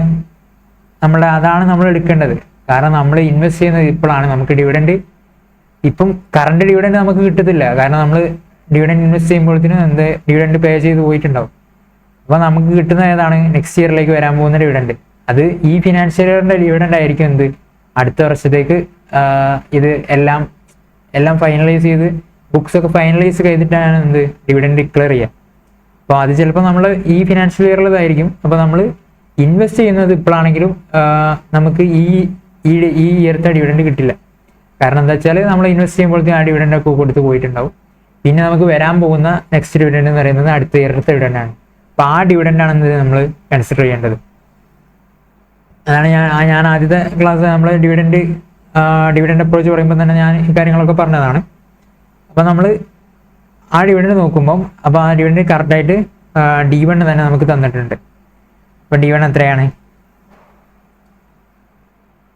അതാണ് നമ്മൾ എടുക്കേണ്ടത്. കാരണം നമ്മൾ ഇൻവെസ്റ്റ് ചെയ്യുന്നത് ഇപ്പോഴാണ്. നമുക്ക് ഡിവിഡൻഡ് ഇപ്പം കറണ്ട് ഡിവിഡൻഡ് നമുക്ക് കിട്ടത്തില്ല, കാരണം നമ്മൾ ഡിവിഡൻഡ് ഇൻവെസ്റ്റ് ചെയ്യുമ്പോഴത്തേനും ഡിവിഡൻഡ് പേ ചെയ്ത് പോയിട്ടുണ്ടാവും. അപ്പോൾ നമുക്ക് കിട്ടുന്ന ഏതാണ്, നെക്സ്റ്റ് ഇയറിലേക്ക് വരാൻ പോകുന്ന ഡിവിഡൻഡ്. അത് ഈ ഫിനാൻഷ്യൽ ഇയറിൻ്റെ ഡിവിഡൻഡ് ആയിരിക്കും അടുത്ത വർഷത്തേക്ക്. ഇത് എല്ലാം ഫൈനലൈസ് ചെയ്ത് ബുക്സ് ഒക്കെ ഫൈനലൈസ് ചെയ്തിട്ടാണ് ഡിവിഡൻഡ് ഡിക്ലെയർ ചെയ്യുക. അപ്പോൾ അത് ചിലപ്പോൾ നമ്മൾ ഈ ഫിനാൻഷ്യൽ ഇയറിലതായിരിക്കും. അപ്പോൾ നമ്മൾ ഇൻവെസ്റ്റ് ചെയ്യുന്നത് ഇപ്പോഴാണെങ്കിലും നമുക്ക് ഈ ഇയറത്തെ ഡിവിഡൻഡ് കിട്ടില്ല. കാരണം എന്താ വെച്ചാൽ നമ്മൾ ഇൻവെസ്റ്റ് ചെയ്യുമ്പോഴത്തേക്കും ആ ഡിവിഡൻഡ് ഒക്കെ കൊടുത്ത് പോയിട്ടുണ്ടാവും. പിന്നെ നമുക്ക് വരാൻ പോകുന്ന നെക്സ്റ്റ് ഡിവിഡൻഡ് എന്ന് പറയുന്നത് അടുത്ത ഇയറത്തെ ഡിവിഡൻഡാണ്. അപ്പോൾ ആ ഡിവിഡൻഡാണ് നമ്മൾ കൺസിഡർ ചെയ്യേണ്ടത്. അതാണ് ഞാൻ ആദ്യത്തെ ക്ലാസ് നമ്മൾ ഡിവിഡൻഡ് അപ്രോച്ച് പറയുമ്പോൾ തന്നെ ഞാൻ ഈ കാര്യങ്ങളൊക്കെ പറഞ്ഞതാണ്. അപ്പോൾ നമ്മൾ ആ ഡിവിഡൻഡ് നോക്കുമ്പം അപ്പോൾ ആ ഡിവിഡൻഡ് കറക്റ്റായിട്ട് D1 തന്നെ നമുക്ക് തന്നിട്ടുണ്ട്. അപ്പോൾ D1 എത്രയാണ്,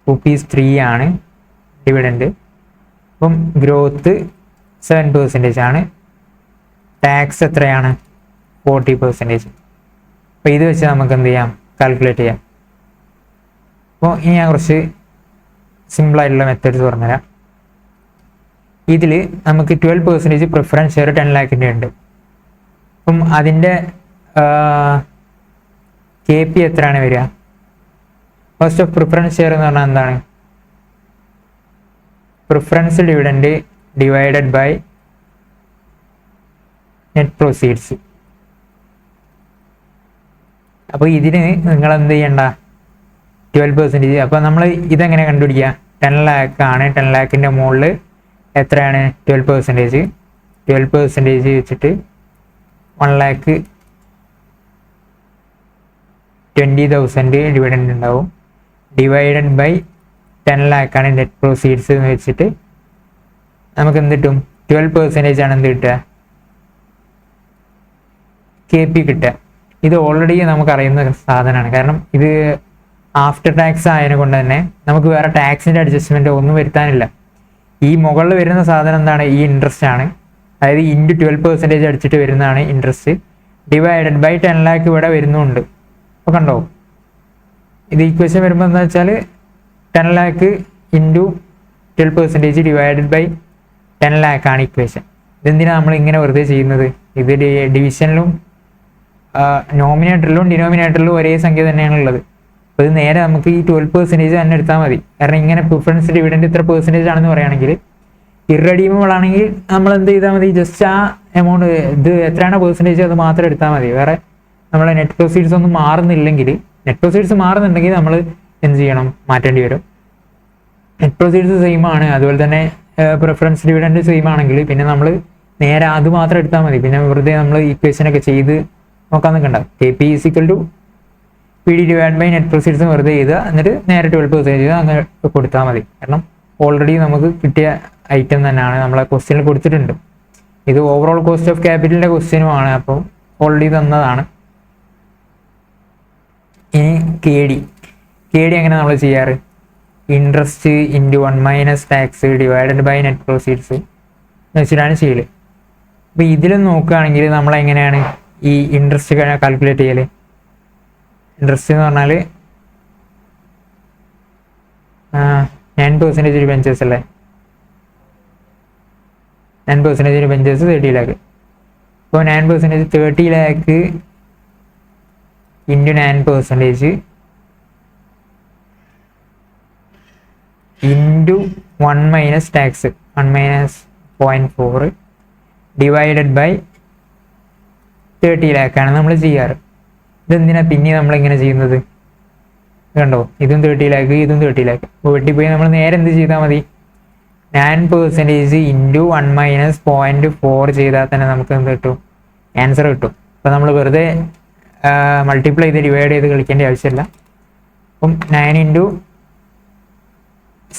₹3 ആണ് ഡിവിഡൻഡ്. അപ്പം ഗ്രോത്ത് 7% ആണ്. ടാക്സ് എത്രയാണ്, 40%. അപ്പോൾ ഇത് വെച്ച് നമുക്ക് എന്ത് ചെയ്യാം, കാൽക്കുലേറ്റ് ചെയ്യാം. അപ്പോൾ ഇനി ഞാൻ കുറച്ച് സിമ്പിളായിട്ടുള്ള മെത്തേഡ്സ് പറഞ്ഞുതരാം. ഇതിൽ നമുക്ക് 12% പ്രിഫറൻസ് ഷെയർ 10 lakhൻ്റെ ഉണ്ട്. അപ്പം അതിൻ്റെ KP എത്രയാണ് വരിക, ഫസ്റ്റ് ഓഫ് പ്രിഫറൻസ് ഷെയർ എന്ന് പറഞ്ഞാൽ എന്താണ്, preference dividend divided by net proceeds. അപ്പോൾ ഇതിന് നിങ്ങൾ എന്ത് ചെയ്യണ്ട, 12%. അപ്പോൾ നമ്മൾ ഇതെങ്ങനെ കണ്ടുപിടിക്കുക, 10 lakh ആണ്. 10 lakhൻ്റെ മുകളിൽ എത്രയാണ്, 12%. 12% വെച്ചിട്ട് 1,20,000 ഡിവിഡൻഡ് ഉണ്ടാവും. ഡിവൈഡഡ് ബൈ 10 lakh ആണ് നെറ്റ് പ്രൊസീഡ്സ് എന്ന് വെച്ചിട്ട് നമുക്ക് എന്ത് കിട്ടും, 12% ആണ് എന്ത് കിട്ടുക, KP കിട്ടുക. ഇത് ഓൾറെഡി നമുക്കറിയുന്ന സാധനമാണ്. കാരണം ഇത് ആഫ്റ്റർ ടാക്സ് ആയതിനെ കൊണ്ട് തന്നെ നമുക്ക് വേറെ ടാക്സിൻ്റെ അഡ്ജസ്റ്റ്മെൻറ്റ് ഒന്നും വരുത്താനില്ല. ഈ മുകളിൽ വരുന്ന സാധനം എന്താണ്, ഈ ഇൻട്രസ്റ്റ് ആണ്. അതായത് ഇൻറ്റു 12% അടിച്ചിട്ട് വരുന്നതാണ് ഇൻട്രസ്റ്റ്. ഡിവൈഡഡ് ബൈ 10 lakh ഇവിടെ വരുന്നുണ്ട്. അപ്പോൾ കണ്ടോ, ഇത് ഈക്വേഷൻ വരുമ്പോൾ എന്താ വെച്ചാൽ 10 lakh into 12% divided by 10 lakh ആണ് ഇക്വേഷൻ. ഇതെന്തിനാണ് നമ്മൾ ഇങ്ങനെ വെറുതെ ചെയ്യുന്നത്, ഇത് ഡിവിഷനിലും നോമിനേറ്ററിലും ഡിനോമിനേറ്ററിലും ഒരേ സംഖ്യ തന്നെയാണ് ഉള്ളത്. അപ്പോൾ ഇത് നേരെ നമുക്ക് ഈ 12% തന്നെ എടുത്താൽ മതി. കാരണം ഇങ്ങനെ പ്രിഫറൻസ് ഡിവിഡൻഡ് ഇത്ര % ആണെന്ന് പറയുകയാണെങ്കിൽ, ഇറഡീമബിൾ ആണെങ്കിൽ നമ്മൾ എന്ത് ചെയ്താൽ മതി, ജസ്റ്റ് ആ എമൗണ്ട് ഇത് എത്രയാണ് % അത് മാത്രം എടുത്താൽ മതി. വേറെ നമ്മളെ നെറ്റ് പ്രൊസീഡ്സ് ഒന്നും മാറുന്നില്ലെങ്കിൽ, നെറ്റ് പ്രൊസീഡ്സ് മാറുന്നുണ്ടെങ്കിൽ നമ്മൾ എന്ത് ചെയ്യണം, മാറ്റേണ്ടി വരും. നെറ്റ് പ്രൊസീഡ്സ് സെയിം ആണ്, അതുപോലെ തന്നെ പ്രിഫറൻസ് ഡിവിഡൻഡ് സെയിം ആണെങ്കിൽ പിന്നെ നമ്മൾ നേരെ അത് മാത്രം എടുത്താൽ മതി. പിന്നെ വെറുതെ നമ്മൾ ഇക്വേഷനൊക്കെ ചെയ്ത് നോക്കാൻ നിൽക്കണ്ട. KP = PD divide by net proceeds വെറുതെ ചെയ്ത് എന്നിട്ട് നേരെ 12% അങ്ങനെ കൊടുത്താൽ മതി. കാരണം ഓൾറെഡി നമുക്ക് കിട്ടിയ ഐറ്റം തന്നെയാണ്, നമ്മളെ ക്വസ്റ്റ്യനിൽ കൊടുത്തിട്ടുണ്ട്. ഇത് ഓവറോൾ കോസ്റ്റ് ഓഫ് ക്യാപിറ്റലിൻ്റെ ക്വസ്റ്റ്യനുമാണ്, അപ്പോൾ ഓൾറെഡി തന്നതാണ്. ഇനി KD എങ്ങനെ നമ്മൾ ചെയ്യാറ്, interest into 1 - tax divided by net proceeds എന്ന് വെച്ചിട്ടാണ് ചെയ്യൽ. അപ്പോൾ ഇതിൽ നോക്കുകയാണെങ്കിൽ നമ്മളെങ്ങനെയാണ് ഈ ഇൻട്രസ്റ്റ് കാൽക്കുലേറ്റ് ചെയ്യൽ. ഇൻട്രസ്റ്റ് എന്ന് പറഞ്ഞാൽ 9% ഡിബെഞ്ചേഴ്സ് അല്ലേ, 9% ഡിബെഞ്ചേഴ്സ് 30 lakh. അപ്പോൾ 9% 30 lakh into 9% into 1 - tax 1 - 0.4 divided by 30 lakh ആണ് നമ്മൾ ചെയ്യാറ്. ഇതെന്തിനാ പിന്നെ നമ്മളിങ്ങനെ ചെയ്യുന്നത്, കണ്ടോ, ഇതും 30 ലാക്ക്, ഇതും 30 ലാക്ക്. വെട്ടിപ്പോയി നമ്മൾ നേരെ എന്ത് ചെയ്താൽ മതി, 9% ഇൻറ്റു 1 മൈനസ് 0.4 ചെയ്താൽ തന്നെ നമുക്ക് എന്ത് കിട്ടും, ആൻസർ കിട്ടും. അപ്പം നമ്മൾ വെറുതെ മൾട്ടിപ്ലൈ ചെയ്ത് ഡിവൈഡ് ചെയ്ത് കളിക്കേണ്ട ആവശ്യമില്ല. അപ്പം 9 ഇൻറ്റു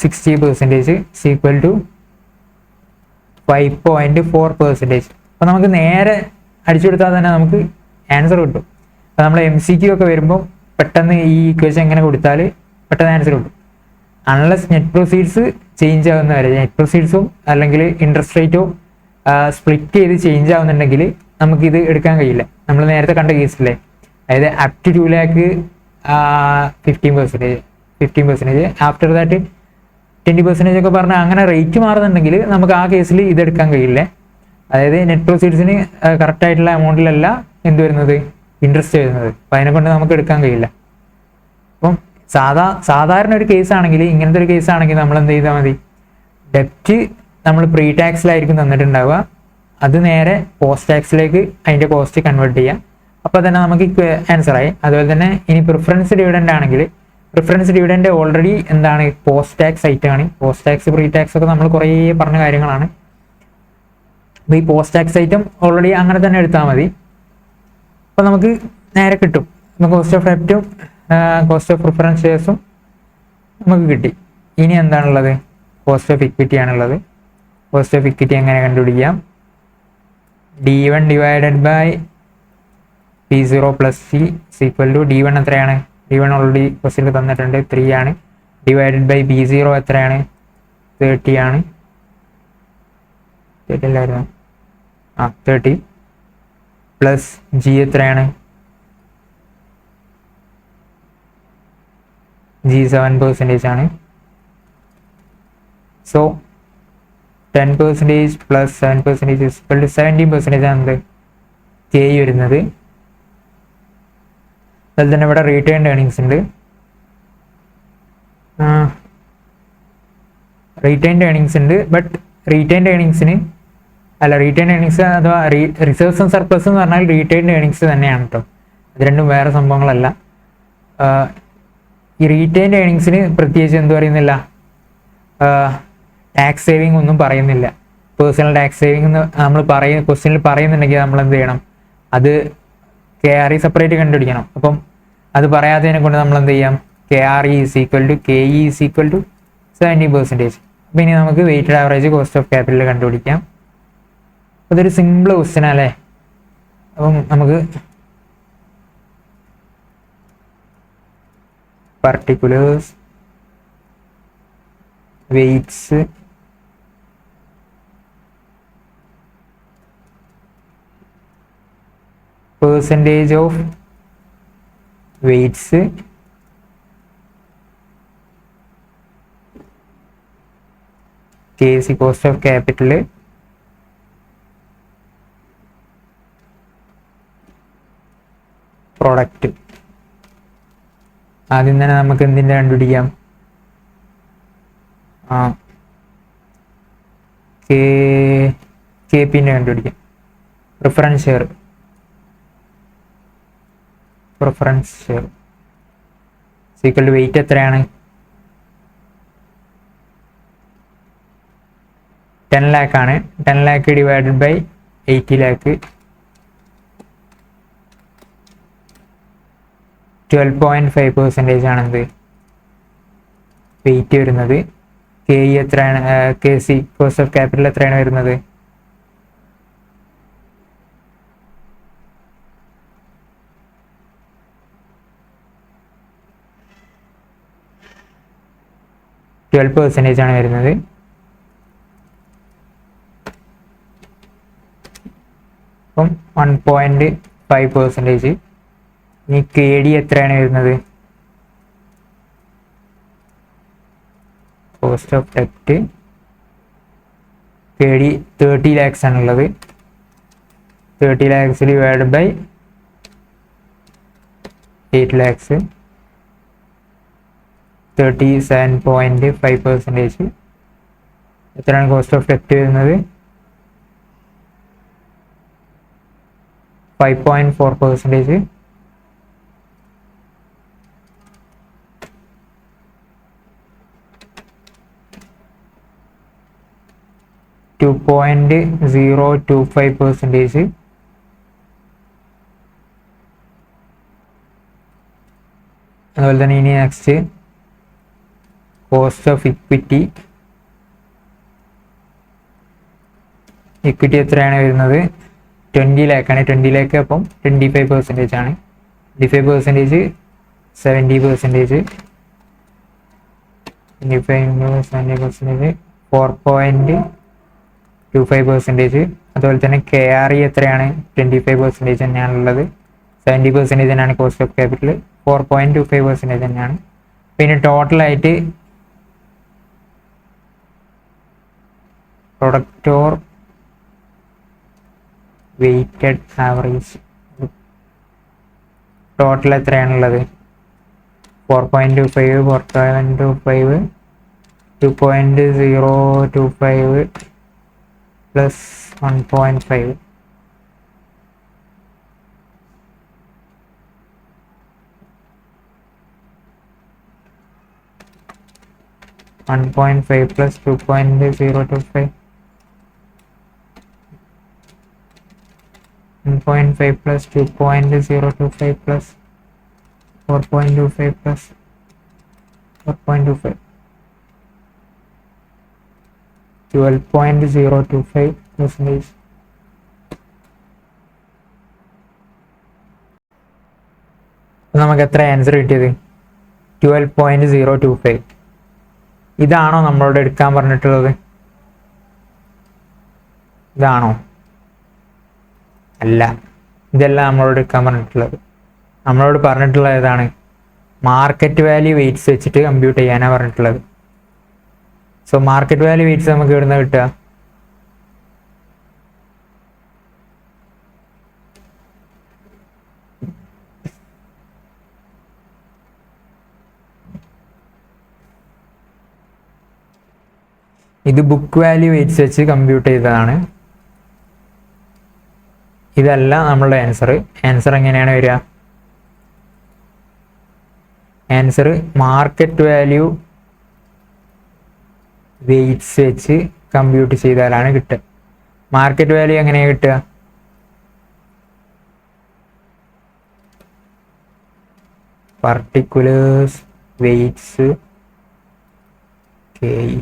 60% ഈക്വൽ ടു 5.4%. അപ്പം നമുക്ക് നേരെ അടിച്ചു കൊടുത്താൽ തന്നെ നമുക്ക് ആൻസർ കിട്ടും. അപ്പം നമ്മൾ MCQ ഒക്കെ വരുമ്പോൾ പെട്ടെന്ന് ഈ ഇക്വേഷൻ എങ്ങനെ കൊടുത്താൽ പെട്ടെന്ന് ആൻസർ കിട്ടും. അൺലെസ് നെറ്റ് പ്രൊസീഡ്സ് ചേഞ്ച് ആവുന്ന വരെ, നെറ്റ് പ്രൊസീഡ്സും അല്ലെങ്കിൽ ഇൻട്രസ്റ്റ് റേറ്റോ സ്പ്ലിറ്റ് ചെയ്ത് ചേഞ്ച് ആവുന്നുണ്ടെങ്കിൽ നമുക്കിത് എടുക്കാൻ കഴിയില്ല. നമ്മൾ നേരത്തെ കണ്ട കേസില്ലേ, അതായത് up to 2 lakh 15%, after that 20% ഒക്കെ പറഞ്ഞാൽ അങ്ങനെ റേറ്റ് മാറുന്നുണ്ടെങ്കിൽ നമുക്ക് ആ കേസിൽ ഇതെടുക്കാൻ കഴിയില്ല. അതായത് നെറ്റ് പ്രൊസീഡ്സിന് കറക്റ്റ് ആയിട്ടുള്ള എമൗണ്ടിലല്ല എന്ത് വരുന്നത്, ഇൻട്രസ്റ്റ് വരുന്നത്. അപ്പം അതിനെ കൊണ്ട് നമുക്ക് എടുക്കാൻ കഴിയില്ല. അപ്പം സാധാരണ ഒരു കേസ് ആണെങ്കിൽ, ഇങ്ങനത്തെ ഒരു കേസ് ആണെങ്കിൽ നമ്മൾ എന്ത് ചെയ്താൽ മതി, ഡെപ്റ്റ് നമ്മൾ പ്രീ ടാക്സിലായിരിക്കും തന്നിട്ടുണ്ടാവുക, അത് നേരെ പോസ്റ്റ് ടാക്സിലേക്ക് അതിൻ്റെ കോസ്റ്റ് കൺവേർട്ട് ചെയ്യാം. അപ്പോൾ തന്നെ നമുക്ക് ആൻസറായി. അതുപോലെ തന്നെ ഇനി പ്രിഫറൻസ് ഡിവിഡൻഡ് ആണെങ്കിൽ, പ്രിഫറൻസ് ഡിവിഡൻഡ് ഓൾറെഡി എന്താണ്, പോസ്റ്റ് ടാക്സ് ഐറ്റമാണ്. പോസ്റ്റ് ടാക്സ് പ്രീ ടാക്സ് ഒക്കെ നമ്മൾ കുറേ പറഞ്ഞ കാര്യങ്ങളാണ്. അപ്പോൾ ഈ പോസ്റ്റ് ടാക്സ് ഐറ്റം ഓൾറെഡി അങ്ങനെ തന്നെ എടുത്താൽ മതി. അപ്പോൾ നമുക്ക് നേരെ കിട്ടും. കോസ്റ്റ് ഓഫ് ഡെപ്റ്റും കോസ്റ്റ് ഓഫ് പ്രിഫറൻസ് ഷെയർസും നമുക്ക് കിട്ടി. ഇനി എന്താണുള്ളത്, കോസ്റ്റ് ഓഫ് ഇക്വിറ്റി ആണുള്ളത്. കോസ്റ്റ് ഓഫ് ഇക്വിറ്റി എങ്ങനെ കണ്ടുപിടിക്കാം, D1 divided by P0 plus C equal to D1 എത്രയാണ്, D1 ഓൾറെഡി ക്വസ്റ്റ്യനിൽ തന്നിട്ടുണ്ട്, 3 ആണ്. ഡിവൈഡഡ് ബൈ P0 എത്രയാണ്, 30 ആണ്. 30 പ്ലസ് G എത്രയാണ്, G 7% ആണ്. സോ 10% പ്ലസ് 7% ഈക്വൽ ടു 17% ആണ് കെ വരുന്നത്. അതുപോലെ തന്നെ ഇവിടെ റീറ്റേൺഡ് ഏർണിങ്സ് ഉണ്ട്. റീറ്റേൺഡ് ഏർണിങ്സ് ഉണ്ട്, ബട്ട് റീറ്റേൺഡ് ഏർണിങ്സിന് റീറ്റേൺ ഏർണിങ്സ് അഥവാ റിസർവ്സ് ആൻഡ് സർപ്ലസ് എന്ന് പറഞ്ഞാൽ റീറ്റേൺഡ് ഏർണിങ്സ് തന്നെയാണ് കേട്ടോ. അത് രണ്ടും വേറെ സംഭവങ്ങളല്ല. ഈ റീറ്റേൺഡ് ഏർണിങ്സിന് പ്രത്യേകിച്ച് എന്ത് പറയുന്നില്ല, ടാക്സ് സേവിങ് ഒന്നും പറയുന്നില്ല. പേഴ്സണൽ ടാക്സ് സേവിങ് എന്ന് നമ്മൾ ക്വസ്റ്റ്യനിൽ പറയുന്നുണ്ടെങ്കിൽ നമ്മൾ എന്ത് ചെയ്യണം, അത് KRE സെപ്പറേറ്റ് കണ്ടുപിടിക്കണം. അപ്പം അത് പറയാത്തതിനെ കൊണ്ട് നമ്മൾ എന്ത് ചെയ്യാം, KRE is equal to KE is equal to 70%. അപ്പം ഇനി നമുക്ക് weighted average cost of capital കണ്ടുപിടിക്കാം. അതൊരു സിമ്പിൾ ക്വസ്റ്റ്യൻ അല്ലേ. അപ്പം നമുക്ക് particulars weights percentage of weights KC cost of capital product. ആദ്യം തന്നെ നമുക്ക് എന്തിൻ്റെ കണ്ടുപിടിക്കാം, KPൻ്റെ കണ്ടുപിടിക്കാം. Preference share equal to weight എത്രയാണ്, 10 lakh ആണ്. 10 lakh ഡിവൈഡഡ് ബൈ 80 lakh 12.5% ആണെന്ത് വെയിറ്റ് വരുന്നത്. KE എത്രയാണ്, KC കോസ്റ്റ് ഓഫ് ക്യാപിറ്റൽ എത്രയാണ് വരുന്നത്, 12% ആണ് വരുന്നത്. അപ്പം 1.5%. ഇനി KD എത്രയാണ് വരുന്നത്, കോസ്റ്റ് ഓഫ് ഡെപ്റ്റ് KD 30 lakhs ആണുള്ളത്. 30 lakhs ഡിവൈഡ് ബൈ 8 lakhs 37.5%. എത്രയാണ് കോസ്റ്റ് ഓഫ് ഡെപ്റ്റ് വരുന്നത്, 5.4%. 2.025%. അതുപോലെ തന്നെ ഇനി next cost of equity. Equity എത്രയാണ് വരുന്നത്? 20 lakh ആണ്. 20 lakh അപ്പം 25% ആണ്. 25% 70%. 25% 4.25%. അതുപോലെ തന്നെ KRE എത്രയാണ്? 25% തന്നെയാണുള്ളത്. 70% തന്നെയാണ് കോസ്റ്റ് ഓഫ് ക്യാപിറ്റൽ. 4.25% തന്നെയാണ്. പിന്നെ ടോട്ടലായിട്ട് product or weighted average total എത്രയാണുള്ളത്? 4.25, 4.25, 2.025 plus 1.5. 1.5 plus 2.025. 1.5 plus 2.025 plus 4.25 plus 4.25. 12.025%. നമുക്ക് എത്ര ആൻസർ കിട്ടിയത്? 12.025. ഇതാണോ നമ്മളോട് എടുക്കാൻ പറഞ്ഞിട്ടുള്ളത്? ഇതാണോ? അല്ല, ഇതല്ല നമ്മളോട് എടുക്കാൻ പറഞ്ഞിട്ടുള്ളത്. നമ്മളോട് പറഞ്ഞിട്ടുള്ളത് ഏതാണ്? മാർക്കറ്റ് വാല്യൂ വെയ്റ്റ്സ് വെച്ചിട്ട് കമ്പ്യൂട്ട് ചെയ്യാനാണ് പറഞ്ഞിട്ടുള്ളത്. സോ മാർക്കറ്റ് വാല്യൂ വെയ്റ്റ്സ് നമുക്ക് എവിടുന്ന കിട്ടുക? ഇത് ബുക്ക് വാല്യൂ വെയ്റ്റ്സ് വെച്ച് കമ്പ്യൂട്ട് ചെയ്തതാണ്. ഇതല്ല നമ്മളുടെ ആൻസർ. ആൻസർ എങ്ങനെയാണ് വരിക? ആൻസർ മാർക്കറ്റ് വാല്യൂ വെയ്റ്റ്സ് വെച്ച് കമ്പ്യൂട്ട് ചെയ്താലാണ് കിട്ടുക. മാർക്കറ്റ് വാല്യൂ എങ്ങനെയാണ് കിട്ടുക? Particulars weights KE.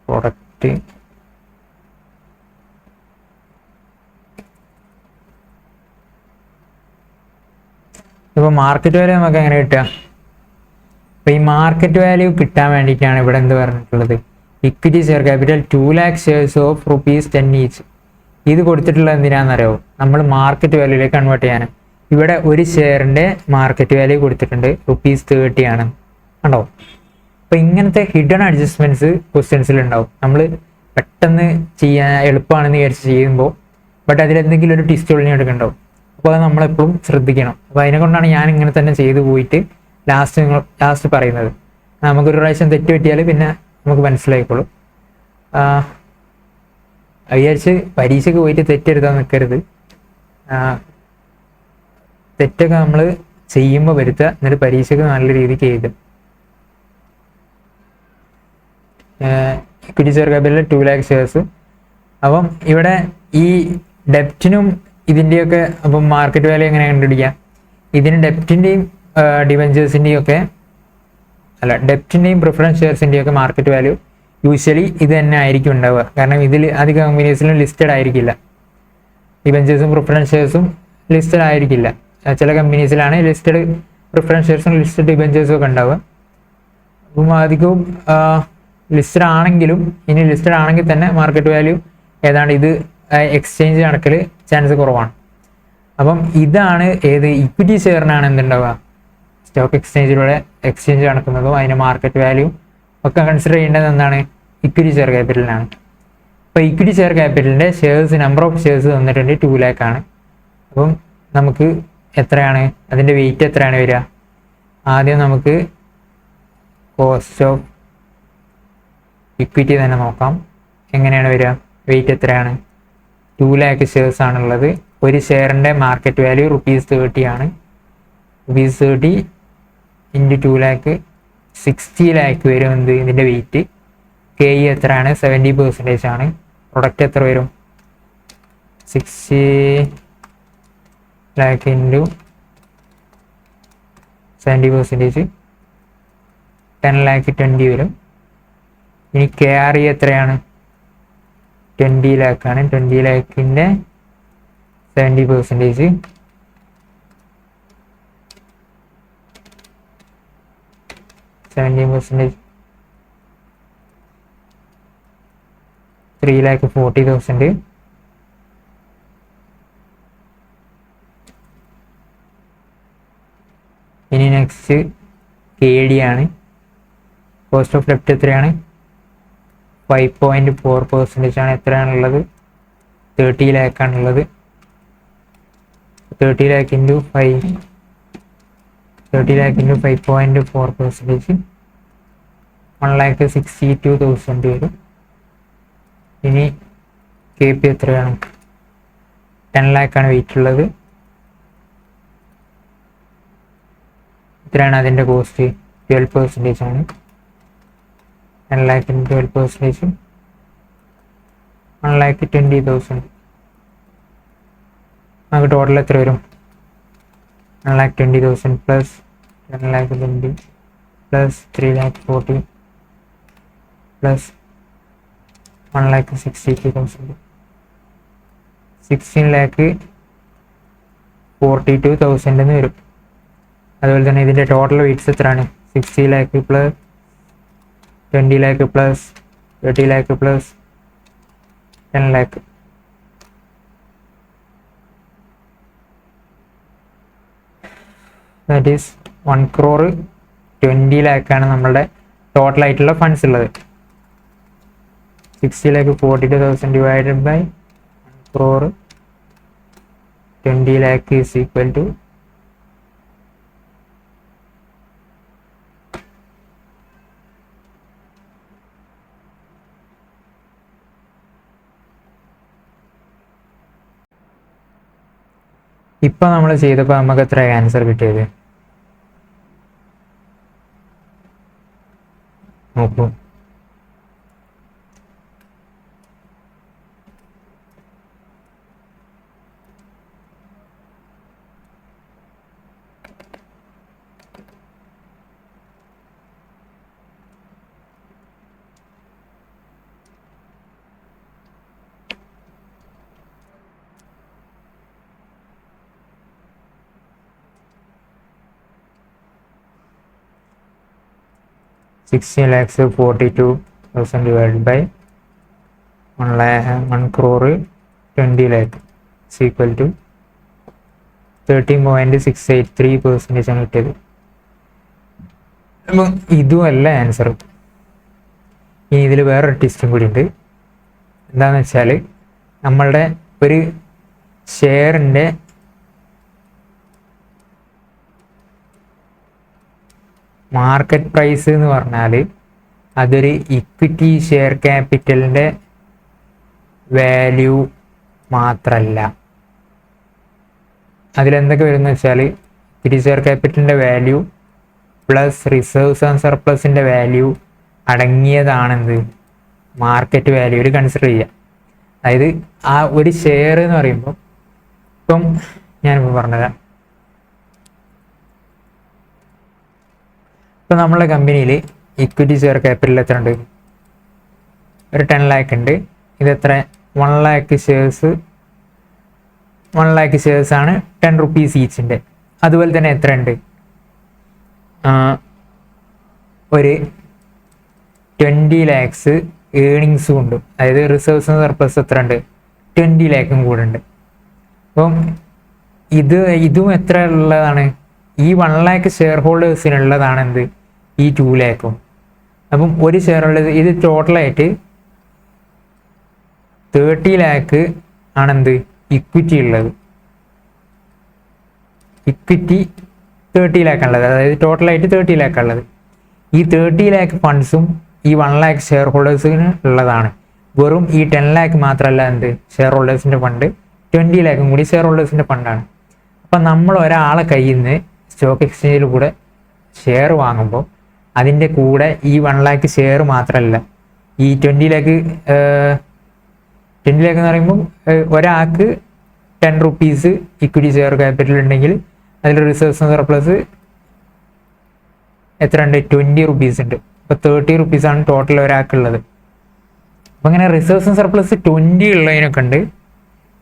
പ്രൊഡക്റ്റ് ഇപ്പോൾ മാർക്കറ്റ് വാല്യൂ നമുക്ക് എങ്ങനെ കിട്ടുക? അപ്പോൾ ഈ മാർക്കറ്റ് വാല്യൂ കിട്ടാൻ വേണ്ടിയിട്ടാണ് ഇവിടെ എന്ത് പറഞ്ഞിട്ടുള്ളത്? Equity share capital 2 lakh shares of ₹10 each. ഇത് കൊടുത്തിട്ടുള്ളത് എന്തിനാണെന്നറിയോ? നമ്മൾ മാർക്കറ്റ് വാല്യൂയിലേക്ക് കൺവേർട്ട് ചെയ്യാൻ. ഇവിടെ ഒരു ഷെയറിൻ്റെ മാർക്കറ്റ് വാല്യൂ കൊടുത്തിട്ടുണ്ട് ₹30 ആണ്. കണ്ടോ? അപ്പോൾ ഇങ്ങനത്തെ ഹിഡൻ അഡ്ജസ്റ്റ്മെൻറ്റ്സ് ക്വസ്റ്റ്യൻസിൽ ഉണ്ടാവും. നമ്മൾ പെട്ടെന്ന് ചെയ്യാൻ എളുപ്പമാണെന്ന് വിചാരിച്ച് ചെയ്യുമ്പോൾ ബട്ട് അതിലെന്തെങ്കിലും ഒരു ട്വിസ്റ്റ് ഒളിഞ്ഞെടുക്കുന്നുണ്ടാവും. അപ്പോൾ അത് നമ്മളെപ്പോഴും ശ്രദ്ധിക്കണം. അപ്പോൾ അതിനെക്കൊണ്ടാണ് ഞാൻ ഇങ്ങനെ തന്നെ ചെയ്തു പോയിട്ട് ലാസ്റ്റ് പറയുന്നത്. നമുക്കൊരു പ്രാവശ്യം തെറ്റ് പറ്റിയാൽ പിന്നെ നമുക്ക് മനസ്സിലായിക്കോളും. വിചാരിച്ച് പരീക്ഷയ്ക്ക് പോയിട്ട് തെറ്റെടുത്താൽ നിൽക്കരുത്. തെറ്റൊക്കെ നമ്മൾ ചെയ്യുമ്പോൾ വരുത്തുക, എന്നിട്ട് പരീക്ഷയ്ക്ക് നല്ല രീതിക്ക് എഴുതുക. Equity share capital 2 lakh shares. അപ്പം ഇവിടെ ഈ ഡെപ്റ്റിനും ഇതിൻ്റെയൊക്കെ അപ്പം മാർക്കറ്റ് വാല്യൂ എങ്ങനെ കണ്ടുപിടിക്കുക? ഇതിന് ഡെപ്റ്റിൻ്റെയും ഡിവെഞ്ചേഴ്സിൻ്റെയും ഒക്കെ ഡെപ്റ്റിൻ്റെയും പ്രിഫറൻസ് ഷെയർസിൻ്റെയും ഒക്കെ മാർക്കറ്റ് വാല്യൂ യൂഷ്വലി ഇത് തന്നെ ആയിരിക്കും ഉണ്ടാവുക. കാരണം ഇതിൽ അധികം കമ്പനീസിലും ലിസ്റ്റഡ് ആയിരിക്കില്ല. ഡിവെഞ്ചേഴ്സും പ്രിഫറൻസ് ഷെയർസും ലിസ്റ്റഡ് ആയിരിക്കില്ല. ചില കമ്പനീസിലാണ് ലിസ്റ്റഡ് പ്രിഫറൻസ് ഷെയർസും ലിസ്റ്റഡ് ഡിവെഞ്ചേഴ്സും ഒക്കെ ഉണ്ടാവുക. അപ്പം അധികവും ലിസ്റ്റഡ് ആണെങ്കിലും ഇനി ലിസ്റ്റഡ് ആണെങ്കിൽ തന്നെ മാർക്കറ്റ് വാല്യൂ ഏതാണ്ട് ഇത് എക്സ്ചേഞ്ച് നടക്കൽ ചാൻസ് കുറവാണ്. അപ്പം ഇതാണ് ഏത് ഇക്വിറ്റി ഷെയറിനാണ് എന്തുണ്ടാവുക? സ്റ്റോക്ക് എക്സ്ചേഞ്ചിലൂടെ എക്സ്ചേഞ്ച് നടക്കുന്നതും അതിൻ്റെ മാർക്കറ്റ് വാല്യൂ ഒക്കെ കൺസിഡർ ചെയ്യേണ്ടത് എന്താണ്? ഇക്വിറ്റി ഷെയർ ക്യാപിറ്റലിനാണ്. അപ്പോൾ ഇക്വിറ്റി ഷെയർ ക്യാപിറ്റലിൻ്റെ ഷെയർസ് നമ്പർ ഓഫ് ഷെയർസ് തന്നിട്ടുണ്ട് 2 lakh ആണ്. അപ്പം നമുക്ക് എത്രയാണ് അതിൻ്റെ വെയിറ്റ് എത്രയാണ് വരിക? ആദ്യം നമുക്ക് കോസ്റ്റ് ഓഫ് ഇക്വിറ്റി തന്നെ നോക്കാം. എങ്ങനെയാണ് വരിക? വെയിറ്റ് എത്രയാണ്? 2 lakh ഷെയർസ് ആണുള്ളത്. ഒരു ഷെയറിൻ്റെ മാർക്കറ്റ് വാല്യൂ ₹30 ആണ്. ₹30 × 2 lakh 60 ലാക്ക് വരും എന്ത് ഇതിൻ്റെ വെയിറ്റ്. കെ ഇ എത്രയാണ്? 70% ആണ്. പ്രൊഡക്റ്റ് എത്ര വരും? 60 ലാക്ക് ഇൻറ്റു 70%, 10 ലാക്ക് 20 വരും. ഇനി കെ ആർ ഇ എത്രയാണ്? 20 ലാക്കാണ്. 20 ലാക്കിൻ്റെ 70%, 70%, 3,40,000. ഇനി നെക്സ്റ്റ് കെ ഡി ആണ്. കോസ്റ്റ് ഓഫ് ഡെപ്റ്റ് എത്രയാണ്? 5.4% ആണ്. എത്രയാണുള്ളത്? 30 ലാക്കാണുള്ളത്. 30 ലാക്ക് ഇൻറ്റു 5.4%, 1,62,000 വരും. ഇനി കെ പി എത്രയാണ്? 10 ലാക്കാണ് വെയിറ്റ് ഉള്ളത്. എത്രയാണ് അതിൻ്റെ കോസ്റ്റ്? 12% ആണ്. 10 ലാക്കിന് 12%, 1,20,000. നമുക്ക് ടോട്ടൽ എത്ര വരും? 1,20,000 പ്ലസ് 10,20,000 പ്ലസ് 3,40,000 പ്ലസ് 1,62,000, 16,42,000 എന്ന് വരും. അതുപോലെ തന്നെ ഇതിൻ്റെ ടോട്ടൽ വെയിറ്റ്സ് എത്രയാണ്? 60 lakh plus 20 lakh plus 30 lakh plus 10 lakh. That is 1,20,00,000 ലാക്കാണ് നമ്മളുടെ ടോട്ടൽ ആയിട്ടുള്ള ഫണ്ട്സ് ഉള്ളത്. 60 lakh 42,000 divided by 1,20,00,000 is equal to ഇപ്പം നമ്മൾ ചെയ്തപ്പോൾ നമുക്ക് എത്ര ആൻസർ കിട്ടിയത് നോക്കൂ. $16,42,000 divided by 1,20,00,000 is equal to 13.683% ആണ് കിട്ടിയത്. അപ്പം ഇതുമല്ല ആൻസർ. ഇനി ഇതിൽ വേറൊരു ടെസ്റ്റും കൂടി ഉണ്ട്. എന്താണെന്ന് വെച്ചാൽ നമ്മളുടെ ഒരു ഷെയറിൻ്റെ മാർക്കറ്റ് പ്രൈസ് എന്ന് പറഞ്ഞാൽ അതൊരു ഇക്വിറ്റി ഷെയർ ക്യാപിറ്റലിൻ്റെ വാല്യൂ മാത്രമല്ല. അതിലെന്തൊക്കെ വരുമെന്ന് വെച്ചാൽ ഇക്വിറ്റി ഷെയർ ക്യാപിറ്റലിൻ്റെ വാല്യൂ പ്ലസ് റിസർവ്സ് ആൻഡ് സർപ്ലസിൻ്റെ വാല്യൂ അടങ്ങിയതാണെന്ത് മാർക്കറ്റ് വാല്യൂവിൽ കൺസിഡർ ചെയ്യുക. അതായത് ആ ഒരു ഷെയർ എന്ന് പറയുമ്പോൾ ഇപ്പം ഞാനിപ്പോൾ പറഞ്ഞുതരാം. ഇപ്പം നമ്മളെ കമ്പനിയിൽ ഇക്വിറ്റി ഷെയർ ക്യാപിറ്റൽ എത്ര ഉണ്ട്? ഒരു 10 ലാക്ക് ഉണ്ട്. ഇതെത്ര? 1 ലാക്ക് ഷെയർസ്. 1 ലാക്ക് ഷെയർസ് ആണ് 10 റുപ്പീസ് ഈച്ചിൻ്റെ. അതുപോലെ തന്നെ എത്ര ഉണ്ട്? ഒരു 20 ലാക്സ് ഏണിങ്സും ഉണ്ട്. അതായത് റിസർവ്സ് സർപ്ലസ് എത്ര ഉണ്ട്? 20 ലാക്കും കൂടെ ഉണ്ട്. അപ്പം ഇതും എത്ര ഉള്ളതാണ്? ഈ 1 ലാക്ക് ഷെയർ ഹോൾഡേഴ്സിനുള്ളതാണ് എന്ത് ഈ 2 ലാക്കും. അപ്പം ഒരു ഷെയർ ഹോൾഡേഴ്സ് ഇത് ടോട്ടലായിട്ട് 30 ലാക്ക് ആണെന്ത് ഇക്വിറ്റി ഉള്ളത്. ഇക്വിറ്റി 30 ലാക്കാണുള്ളത്. അതായത് ടോട്ടലായിട്ട് 30 ലാക്കാണുള്ളത്. ഈ 30 ലാക്ക് ഫണ്ട്സും ഈ 1 ലാക്ക് ഷെയർ ഹോൾഡേഴ്സിന് ഉള്ളതാണ്. വെറും ഈ 10 ലാക്ക് മാത്രമല്ല എന്ത് ഷെയർ ഹോൾഡേഴ്സിൻ്റെ ഫണ്ട്, 20 ലാക്കും കൂടി ഷെയർ ഹോൾഡേഴ്സിൻ്റെ ഫണ്ടാണ്. അപ്പം നമ്മൾ ഒരാളെ കയ്യിൽ നിന്ന് സ്റ്റോക്ക് എക്സ്ചേഞ്ചിൽ കൂടെ ഷെയർ വാങ്ങുമ്പോൾ അതിൻ്റെ കൂടെ ഈ 1 lakh ഷെയർ മാത്രമല്ല, ഈ 20 lakh എന്ന് പറയുമ്പോൾ ഒരാൾക്ക് 10 rupees ഇക്വിറ്റി ഷെയർ ക്യാപിറ്റൽ ഉണ്ടെങ്കിൽ അതിൽ റിസർവ്സ് ആൻഡ് സർപ്ലസ് എത്ര ഉണ്ട്? 20 rupees ഉണ്ട്. അപ്പോൾ 30 rupees ആണ് ടോട്ടൽ ഒരാൾക്കുള്ളത്. അപ്പോൾ അങ്ങനെ റിസർവ്സ് ആൻഡ് സർപ്ലസ് 20 ഉള്ളതിനൊക്കെ ഉണ്ട്.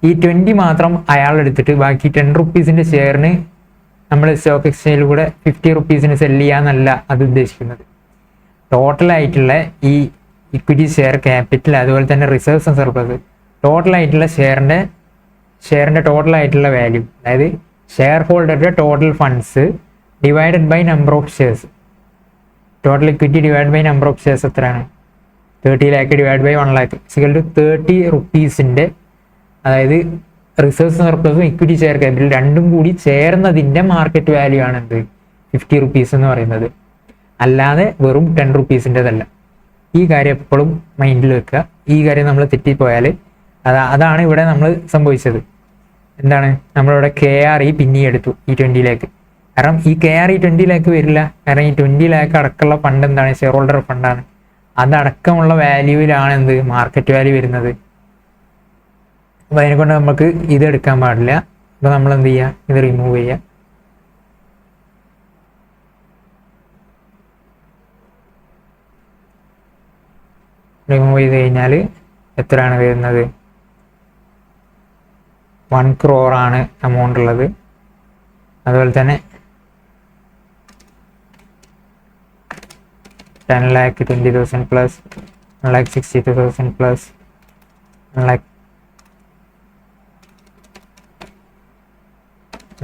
ഈ 20 മാത്രം അയാൾ എടുത്തിട്ട് ബാക്കി 10 rupeesന്റെ ഷെയറിന് നമ്മൾ സ്റ്റോക്ക് എക്സ്ചേഞ്ചിൽ കൂടെ 50 rupeesന് സെല് ചെയ്യാന്നല്ല അത് ഉദ്ദേശിക്കുന്നത്. ടോട്ടലായിട്ടുള്ള ഈ ഇക്വിറ്റി ഷെയർ ക്യാപിറ്റൽ അതുപോലെ തന്നെ റിസർവ്സ് ആൻഡ് സർപ്ലസ് ടോട്ടലായിട്ടുള്ള ഷെയറിൻ്റെ ടോട്ടലായിട്ടുള്ള വാല്യൂ, അതായത് ഷെയർ ഹോൾഡറുടെ total funds divided by number of shares. Total equity divide by number of shares എത്രയാണ്? 30 lakh ഡിവൈഡ് ബൈ 1 lakh = 30 rupeesന്റെ, അതായത് റിസർവ്സ് സർപ്ലസും ഇക്വിറ്റി ഷെയർ ക്യാപിറ്റൽ രണ്ടും കൂടി ചേർന്നതിൻ്റെ മാർക്കറ്റ് വാല്യൂ ആണ് എന്ത്? 50 rupees എന്ന് പറയുന്നത്. അല്ലാതെ വെറും 10 rupeesൻ്റെതല്ല. ഈ കാര്യം എപ്പോഴും മൈൻഡിൽ വെക്കുക. ഈ കാര്യം നമ്മൾ തെറ്റിപ്പോയാൽ അതാണ് ഇവിടെ നമ്മൾ സംഭവിച്ചത്. എന്താണ്? നമ്മളിവിടെ KRE പിന്നെ എടുത്തു ഈ 20 lakh. കാരണം ഈ KRE 20 lakh വരില്ല. കാരണം ഈ 20 lakh അടക്കമുള്ള ഫണ്ട് എന്താണ്? Share holder ഫണ്ടാണ്. അതടക്കമുള്ള വാല്യൂവിലാണ് എന്ത്? മാർക്കറ്റ് വാല്യൂ വരുന്നത്. അപ്പോൾ അതിനെക്കൊണ്ട് നമുക്ക് ഇത് എടുക്കാൻ പാടില്ല. അപ്പോൾ നമ്മൾ എന്ത് ചെയ്യുക? ഇത് റിമൂവ് ചെയ്യുക. റിമൂവ് ചെയ്ത് കഴിഞ്ഞാൽ എത്രയാണ് വരുന്നത്? 1 crore ആണ് എമൗണ്ട് ഉള്ളത്. അതുപോലെ തന്നെ 10,20,000 plus 1,62,000 plus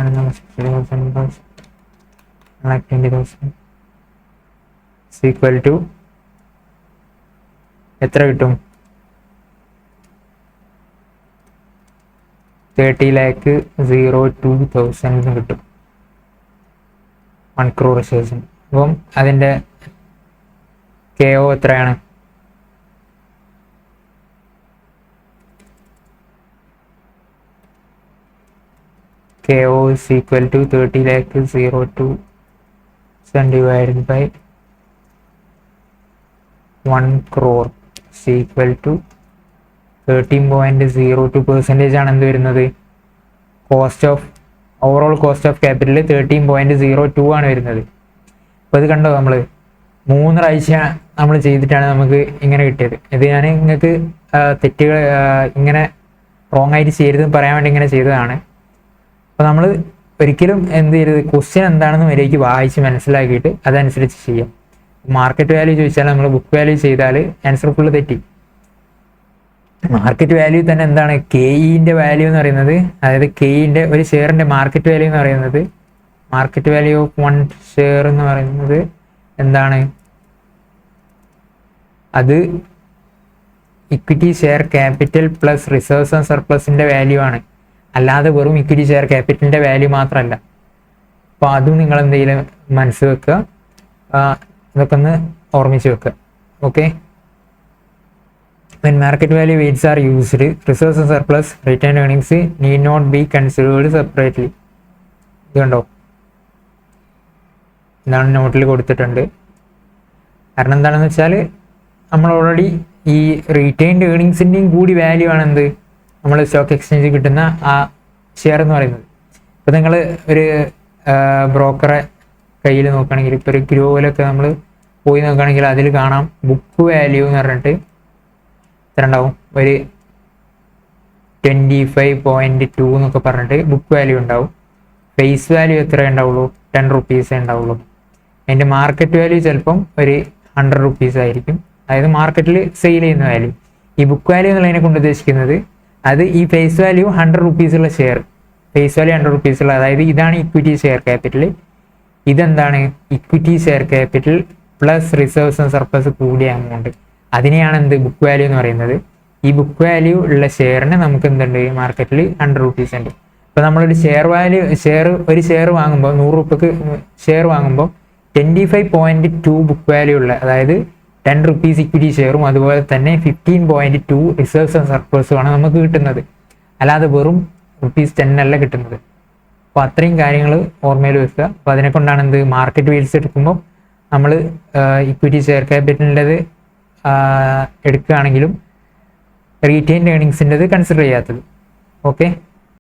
1,60,000 plus 1,20,000 is equal to എത്ര കിട്ടും? 30,02,000 കിട്ടും 1 crore ഷെയർസിന്. അപ്പം അതിൻ്റെ KO എത്രയാണ്? KO is equal to 30,02,000 divided by 1 crore is equal to 13.02% ആണ് എന്ത് വരുന്നത്? ഓവറോൾ കോസ്റ്റ് ഓഫ് ക്യാപിറ്റൽ 13.02 ആണ് വരുന്നത്. അപ്പോൾ ഇത് കണ്ടോ, നമ്മൾ 3 പ്രാവശ്യ നമ്മൾ ചെയ്തിട്ടാണ് നമുക്ക് ഇങ്ങനെ കിട്ടിയത്. ഇത് ഞാൻ നിങ്ങൾക്ക് തെറ്റുകൾ ഇങ്ങനെ റോങ് ആയിട്ട് ചെയ്യരുതെന്ന് പറയാൻ വേണ്ടി ഇങ്ങനെ ചെയ്തതാണ്. അപ്പോൾ നമ്മൾ ഒരിക്കലും എന്ത് ചെയ്യരുത്? ക്വസ്റ്റ്യൻ എന്താണെന്ന് വരേക്ക് വായിച്ച് മനസ്സിലാക്കിയിട്ട് അതനുസരിച്ച് ചെയ്യാം. മാർക്കറ്റ് വാല്യൂ ചോദിച്ചാൽ നമ്മൾ ബുക്ക് വാല്യൂ ചെയ്താൽ ആൻസർ ഫുള്ള് തെറ്റി. മാർക്കറ്റ് വാല്യൂ തന്നെ എന്താണ്? KEൻ്റെ വാല്യൂ എന്ന് പറയുന്നത്, അതായത് KEൻ്റെ ഒരു ഷെയറിൻ്റെ മാർക്കറ്റ് വാല്യൂ എന്ന് പറയുന്നത്, മാർക്കറ്റ് വാല്യൂ ഓഫ് 1 ഷെയർ എന്ന് പറയുന്നത് എന്താണ്? അത് equity share capital plus reserves and സർപ്ലസിൻ്റെ വാല്യൂ ആണ്. അല്ലാതെ വെറും ഇക്വിറ്റി ഷെയർ ക്യാപിറ്റലിൻ്റെ വാല്യൂ മാത്രമല്ല. അപ്പോൾ അതും നിങ്ങൾ എന്തെങ്കിലും മനസ്സ് വെക്കുക, ഇതൊക്കെ ഒന്ന് ഓർമ്മിച്ച് വെക്കുക. Okay. When market value weights are used, reserves and surplus retained earnings need not be considered separately. ഇത് കണ്ടോ, ഇതാണ് നോട്ടിൽ കൊടുത്തിട്ടുണ്ട്. കാരണം എന്താണെന്ന് വെച്ചാൽ നമ്മൾ ഓൾറെഡി ഈ റീറ്റെയിൻഡ് ഏർണിങ്സിൻ്റെയും കൂടി വാല്യൂ ആണ് എന്ത്? നമ്മൾ സ്റ്റോക്ക് എക്സ്ചേഞ്ചിൽ കിട്ടുന്ന ആ ഷെയർ എന്ന് പറയുന്നത്. ഇപ്പോൾ നിങ്ങൾ ഒരു ബ്രോക്കറെ കയ്യിൽ നോക്കുകയാണെങ്കിൽ, ഇപ്പോൾ ഒരു ഗ്രോയിലൊക്കെ നമ്മൾ പോയി നോക്കുകയാണെങ്കിൽ അതിൽ കാണാം ബുക്ക് വാല്യൂ എന്ന് പറഞ്ഞിട്ട് എത്ര ഉണ്ടാവും? ഒരു 25.2 എന്നൊക്കെ പറഞ്ഞിട്ട് ബുക്ക് വാല്യൂ ഉണ്ടാവും. ഫേസ് വാല്യൂ എത്ര ഉണ്ടാവുള്ളൂ? 10 rupees ഉണ്ടാവുള്ളൂ. അതിൻ്റെ മാർക്കറ്റ് വാല്യൂ ചിലപ്പം ഒരു 100 rupees ആയിരിക്കും, അതായത് മാർക്കറ്റിൽ സെയിൽ ചെയ്യുന്ന വാല്യൂ. ഈ ബുക്ക് വാല്യൂ എന്നുള്ളതിനെ കൊണ്ട് ഉദ്ദേശിക്കുന്നത് അത് ഈ ഫേസ് വാല്യൂ 100 rupees ഉള്ള ഷെയർ, ഫേസ് വാല്യൂ 100 rupees ഉള്ള, അതായത് ഇതാണ് ഇക്വിറ്റി ഷെയർ ക്യാപിറ്റൽ. ഇതെന്താണ്? Equity share capital plus reserves and surplus കൂടിയ എമൗണ്ട്, അതിനെയാണ് എന്ത്? ബുക്ക് വാല്യൂ എന്ന് പറയുന്നത്. ഈ ബുക്ക് വാല്യൂ ഉള്ള ഷെയറിന് നമുക്ക് എന്തുണ്ട്? മാർക്കറ്റിൽ 100 rupees ഉണ്ട്. അപ്പോൾ നമ്മളൊരു ഒരു ഷെയർ വാങ്ങുമ്പോൾ 100 രൂപക്ക് ഷെയർ വാങ്ങുമ്പോൾ 25.2 ബുക്ക് വാല്യൂ ഉള്ള, അതായത് 10 rupees ഇക്വിറ്റി ഷെയറും അതുപോലെ തന്നെ 15.2 റിസർവ്സ് ആൻഡ് സർപ്ലസുമാണ് നമുക്ക് കിട്ടുന്നത്. അല്ലാതെ വെറും ₹10 അല്ല കിട്ടുന്നത്. അപ്പോൾ അത്രയും കാര്യങ്ങൾ ഓർമ്മയിൽ വെക്കുക. അപ്പോൾ അതിനെ കൊണ്ടാണ് എന്ത്? മാർക്കറ്റ് വാല്യൂസ് എടുക്കുമ്പോൾ നമ്മൾ ഇക്വിറ്റി ഷെയർ ക്യാപിറ്റലിൻ്റെത് എടുക്കുകയാണെങ്കിലും റീറ്റെയിൻഡ് ഏണിങ്സിൻ്റെത് കൺസിഡർ ചെയ്യാത്തത്. ഓക്കെ.